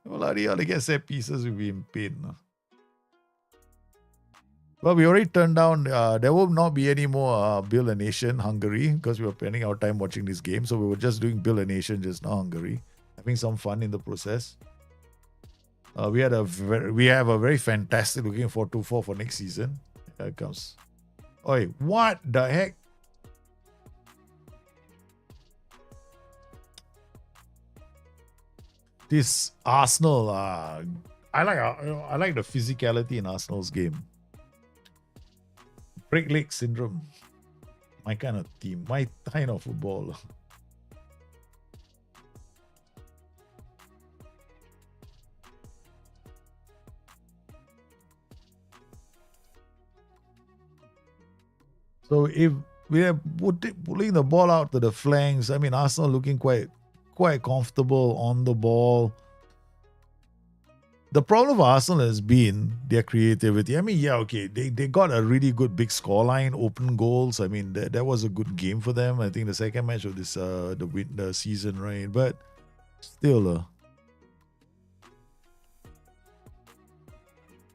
Well, they get set pieces, we'll be in pain. Well, we already turned down, there will not be any more Build a Nation Hungary because we were spending our time watching this game. So we were just doing Build a Nation just now, Hungary. Having some fun in the process. We have a very fantastic looking 4-2-4 for next season. Here it comes. Oi, what the heck? This Arsenal, I like the physicality in Arsenal's game. Break leg syndrome. My kind of team, my kind of football. So if we are pulling the ball out to the flanks, I mean, Arsenal looking quite comfortable on the ball. The problem for Arsenal has been their creativity. I mean, yeah, okay, they got a really good big scoreline, open goals. I mean, that was a good game for them. I think the second match of this the season, right? But still,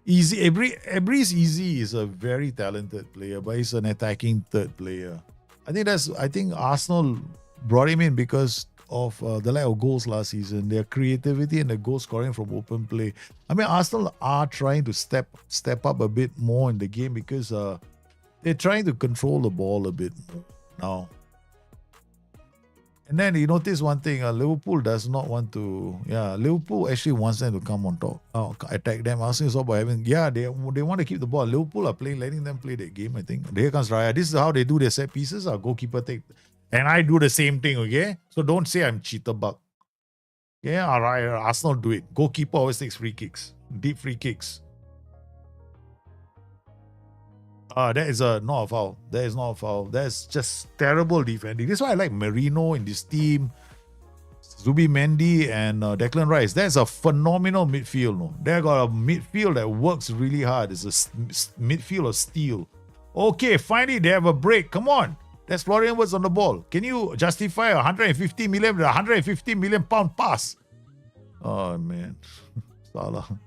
Easy, Ebri's Easy is a very talented player, but he's an attacking third player. I think Arsenal brought him in because of the lack of goals last season, their creativity and the goal scoring from open play. I mean, Arsenal are trying to step up a bit more in the game because they're trying to control the ball a bit more now. And then you notice one thing, Liverpool does not want to, Liverpool actually wants them to come on top, attack them. Arsenal is all about having, they want to keep the ball. Liverpool are letting them play that game, I think. Here comes Raya. This is how they do their set pieces. Our goalkeeper take, and I do the same thing, okay? So don't say I'm cheater bug. Yeah, all right, Arsenal do it. Goalkeeper always takes free kicks, deep free kicks. That is not a foul. That is not a foul. That's just terrible defending. This is why I like Merino in this team. Zubimendi and Declan Rice. That's a phenomenal midfield. No? They got a midfield that works really hard. It's a midfield of steel. Okay, finally they have a break. Come on. That's Florian Wirtz on the ball. Can you justify 150 million with a 150 million pound pass? Oh, man. Salah.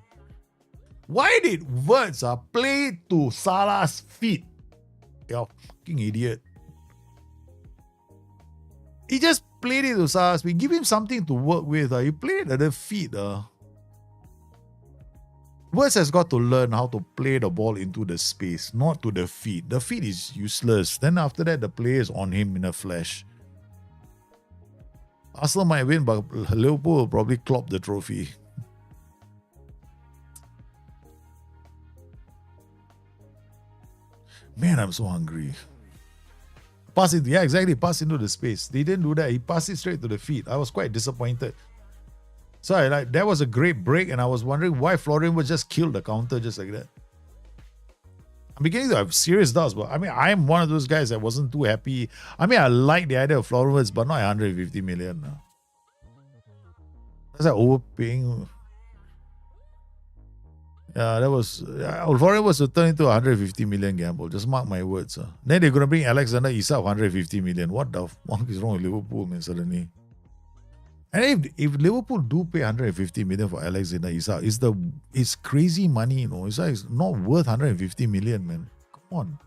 Why did Wirtz play to Salah's feet? You're a fucking idiot. He just played it to Salah's feet. Give him something to work with. You play it at the feet. Wirtz has got to learn how to play the ball into the space, not to the feet. The feet is useless. Then after that, the play is on him in a flash. Arsenal might win, but Liverpool will probably clop the trophy. Man, I'm so hungry. Pass it, yeah, exactly. Pass into the space. They didn't do that. He passed it straight to the feet. I was quite disappointed. So that was a great break, and I was wondering why Florian would just kill the counter just like that. I'm beginning to have serious doubts, but I mean, I'm one of those guys that wasn't too happy. I mean, I like the idea of Florian, but not 150 million. That's like overpaying. Yeah, that was Florian was to turn into 150 million gamble. Just mark my words. Then they're going to bring Alexander Isak 150 million. What the fuck is wrong with Liverpool, man, suddenly? And if Liverpool do pay 150 million for Alexander Isak, it's crazy money, you know. It's not worth 150 million, man. Come on.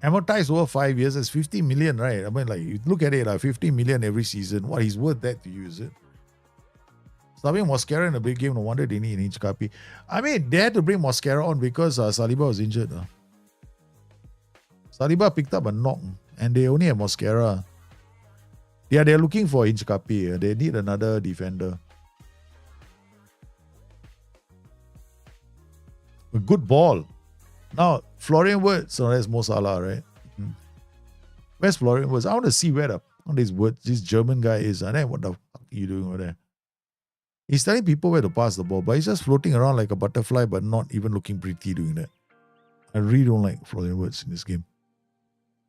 Amortized over 5 years, it's 50 million, right? I mean, like, you look at it, 50 million every season. What, he's worth that to you, is it? Starting Mosquera in a big game, no wonder they need an Hinchkapi. I mean, they had to bring Mosquera on because Saliba was injured. Saliba picked up a knock and they only have Mosquera. Yeah, they're looking for Hinchkapi. They need another defender. A good ball. Now, Florian Wirtz, so that's Mo Salah, right? Where's Florian Wirtz? I want to see where this German guy is. And then what the fuck are you doing over there? He's telling people where to pass the ball, but he's just floating around like a butterfly, but not even looking pretty doing that. I really don't like Florian Wirtz in this game.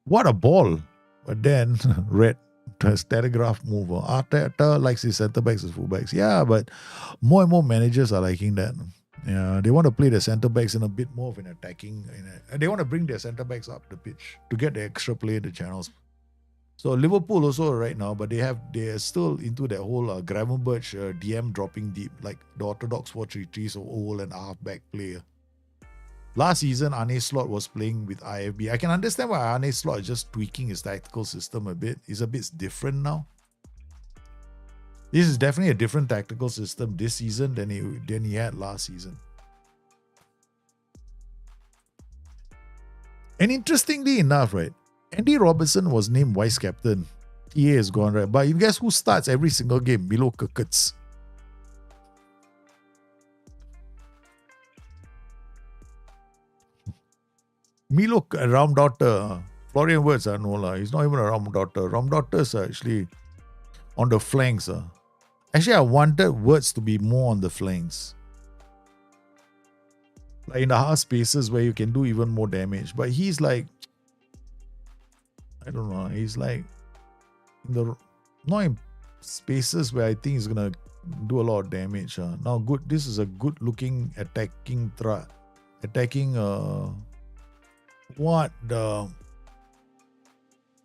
What a ball! But then, red, telegraph move. Arteta likes his centre backs as fullbacks. Yeah, but more and more managers are liking that. Yeah, they want to play the centre backs in a bit more of an attacking. They want to bring their centre backs up the pitch to get the extra play in the channels. So Liverpool also right now, but they are still into that whole Gravenberch DM dropping deep, like the orthodox 4-3-3, so old and half-back player. Last season, Arne Slot was playing with IFB. I can understand why Arne Slot is just tweaking his tactical system a bit. It's a bit different now. This is definitely a different tactical system this season than he had last season. And interestingly enough, right, Andy Robertson was named vice captain. EA is gone, right? But you guess who starts every single game? Milo Kirkitz. Milo Raumdauter. Florian Wirtz, no lah. He's not even a Raumdauter. Raumdauters are actually on the flanks. Actually, I wanted Wirtz to be more on the flanks. Like in the half spaces where you can do even more damage. But he's like, I don't know. He's like not in spaces where I think he's gonna do a lot of damage. Now, good. This is a good-looking attacking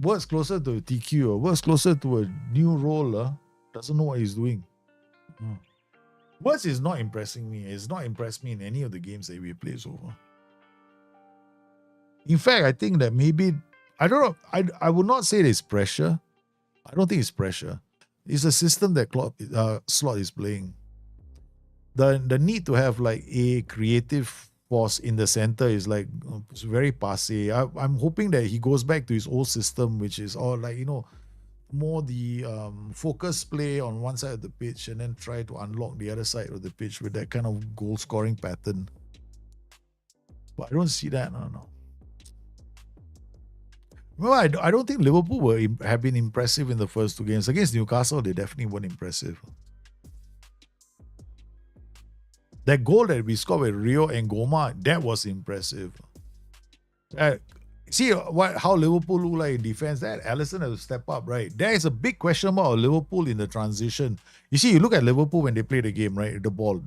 Works closer to TQ. Works closer to a new role. Doesn't know what he's doing. Words is not impressing me. It's not impressed me in any of the games that we played so far. In fact, I think that maybe I don't know. I would not say there's pressure. I don't think it's pressure. It's a system that Slot is playing. The need to have like a creative force in the center is like it's very passe. I'm hoping that he goes back to his old system, which is all like, more the focus play on one side of the pitch and then try to unlock the other side of the pitch with that kind of goal scoring pattern. But I don't see that. No. Well, I don't think Liverpool have been impressive in the first two games. Against Newcastle, they definitely weren't impressive. That goal that we scored with Rio and Goma, that was impressive. See how Liverpool look like in defense. That Alisson has to step up, right? There is a big question mark of Liverpool in the transition. You see, you look at Liverpool when they play the game, right? The ball.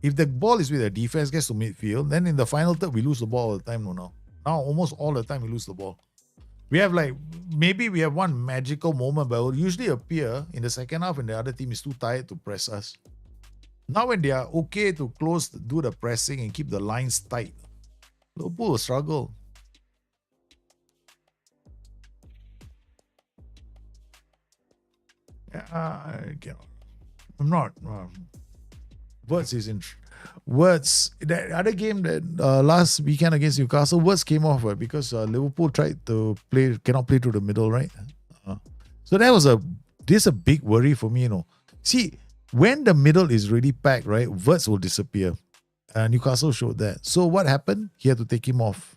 If the ball is with the defense, gets to midfield, then in the final third, we lose the ball all the time. Now almost all the time, we lose the ball. We have maybe we have one magical moment, but it will usually appear in the second half when the other team is too tired to press us. Now when they are okay to do the pressing and keep the lines tight, Liverpool will struggle. I'm not. Wirtz is in. Wirtz, that other game that last weekend against Newcastle, Wirtz came off because Liverpool tried to cannot play through the middle, right? So that was a big worry for me, See, when the middle is really packed, right, Wirtz will disappear. Newcastle showed that. So what happened? He had to take him off.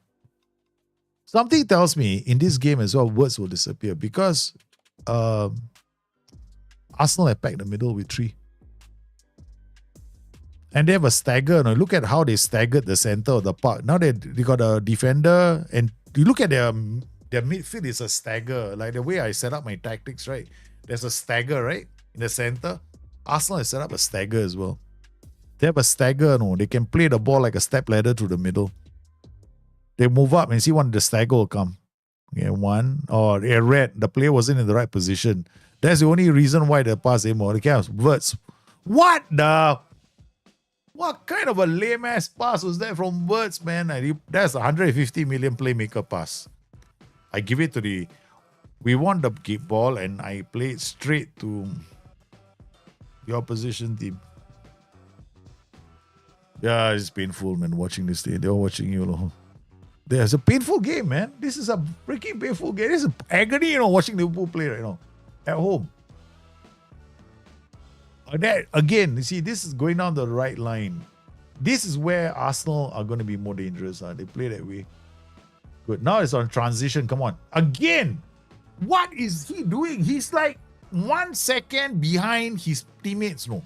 Something tells me in this game as well, Wirtz will disappear because Arsenal have packed the middle with 3. And they have a stagger. Look at how they staggered the center of the park. Now they got a defender, and you look at their midfield is a stagger. Like the way I set up my tactics, right? There's a stagger, right? In the center. Arsenal has set up a stagger as well. They have a stagger, they can play the ball like a step ladder through the middle. They move up and see when the stagger will come. Okay, one. Or red. The player wasn't in the right position. That's the only reason why the pass came out. Okay, Wirtz. What kind of a lame-ass pass was that from Wirtz, man? That's a 150 million playmaker pass. I give it to we want the ball and I play it straight to the opposition team. Yeah, it's painful, man, watching this thing. They're watching you. There's a painful game, man. This is a freaking painful game. This is agony, watching Liverpool play right now at home. That again, you see, this is going down the right line. This is where Arsenal are going to be more dangerous. They play that way. Good. Now it's on transition. Come on. Again. What is he doing? He's like 1 second behind his teammates. No.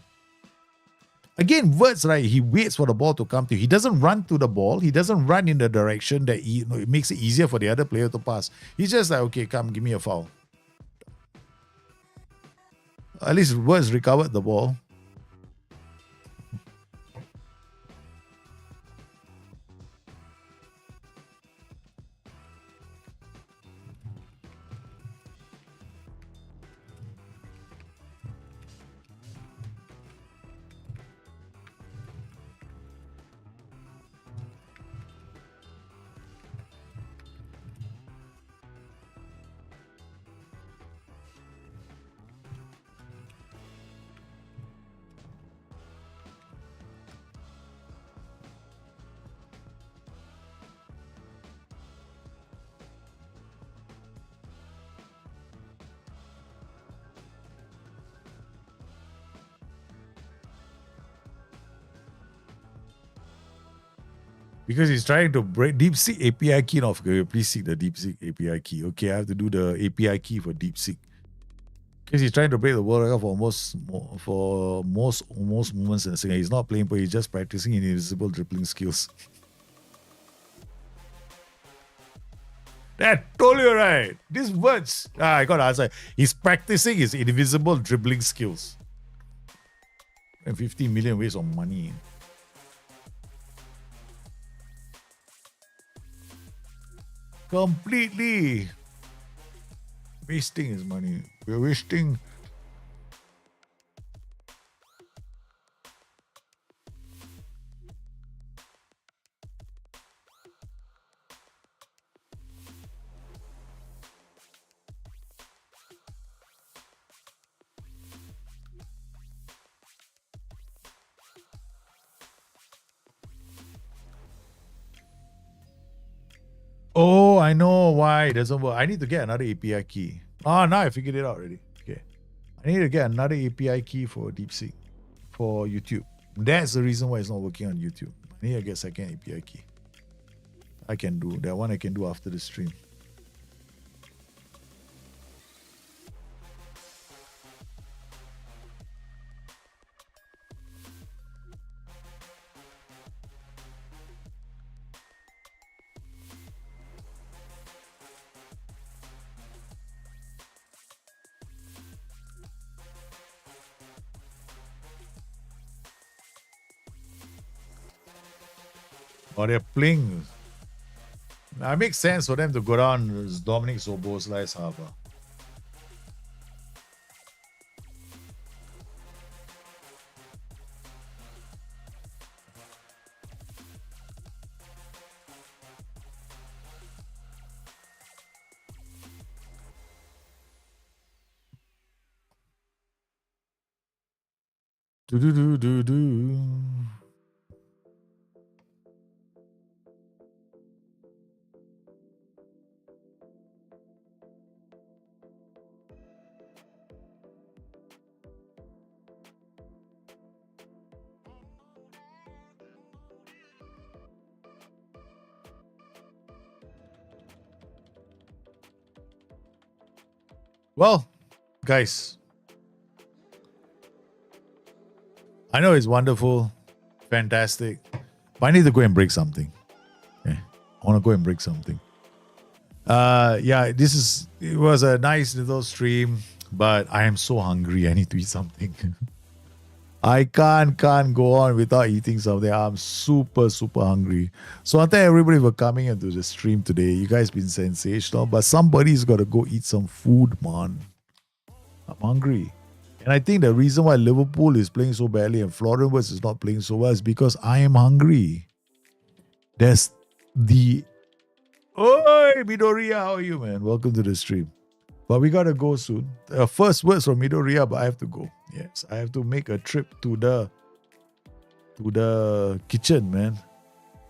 Again, Wirtz, right? He waits for the ball to come to him. He doesn't run to the ball. He doesn't run in the direction that it makes it easier for the other player to pass. He's just like, okay, come, give me a foul. At least Wirtz recovered the ball. Because he's trying to break DeepSeek API key. No, please seek the DeepSeek API key. Okay, I have to do the API key for DeepSeek. Because he's trying to break the world record for most moments in the second. He's not playing, but he's just practicing invisible dribbling skills. I told you right. These words. I got to answer. He's practicing his invisible dribbling skills. And 50 million waste of money. Completely wasting his money. We're wasting. Oh, I know why it doesn't work. I need to get another API key. Ah, now I figured it out already. Okay. I need to get another API key for DeepSeek for YouTube. That's the reason why it's not working on YouTube. I need to get second API key. I can do that one. I can do after the stream. Or they're playing. It makes sense for them to go down Dominic Szoboszlai's harbor. Do do do do do. Well, guys, I know it's wonderful, fantastic, but I need to go and break something. Okay? I want to go and break something. Yeah, it was a nice little stream, but I am so hungry. I need to eat something. I can't go on without eating something. I'm super hungry. So I thank everybody for coming into the stream today. You guys been sensational, but somebody's got to go eat some food, man. I'm hungry. And I think the reason why Liverpool is playing so badly and Florian Wirtz is not playing so well is because I am hungry. There's the... Oi, Midoriya, how are you, man? Welcome to the stream. But we gotta go soon. First words from Midoriya, but I have to go. Yes, I have to make a trip to the kitchen, man.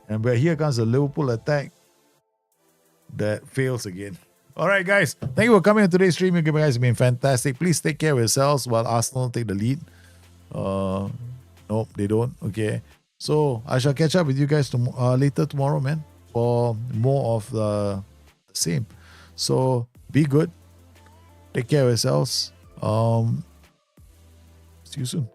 And but here comes the Liverpool attack that fails again. All right, guys. Thank you for coming on today's stream. You guys have been fantastic. Please take care of yourselves while Arsenal take the lead. Nope, they don't. Okay. So I shall catch up with you guys later tomorrow, man, for more of the same. So be good. Take care of yourselves. See you soon.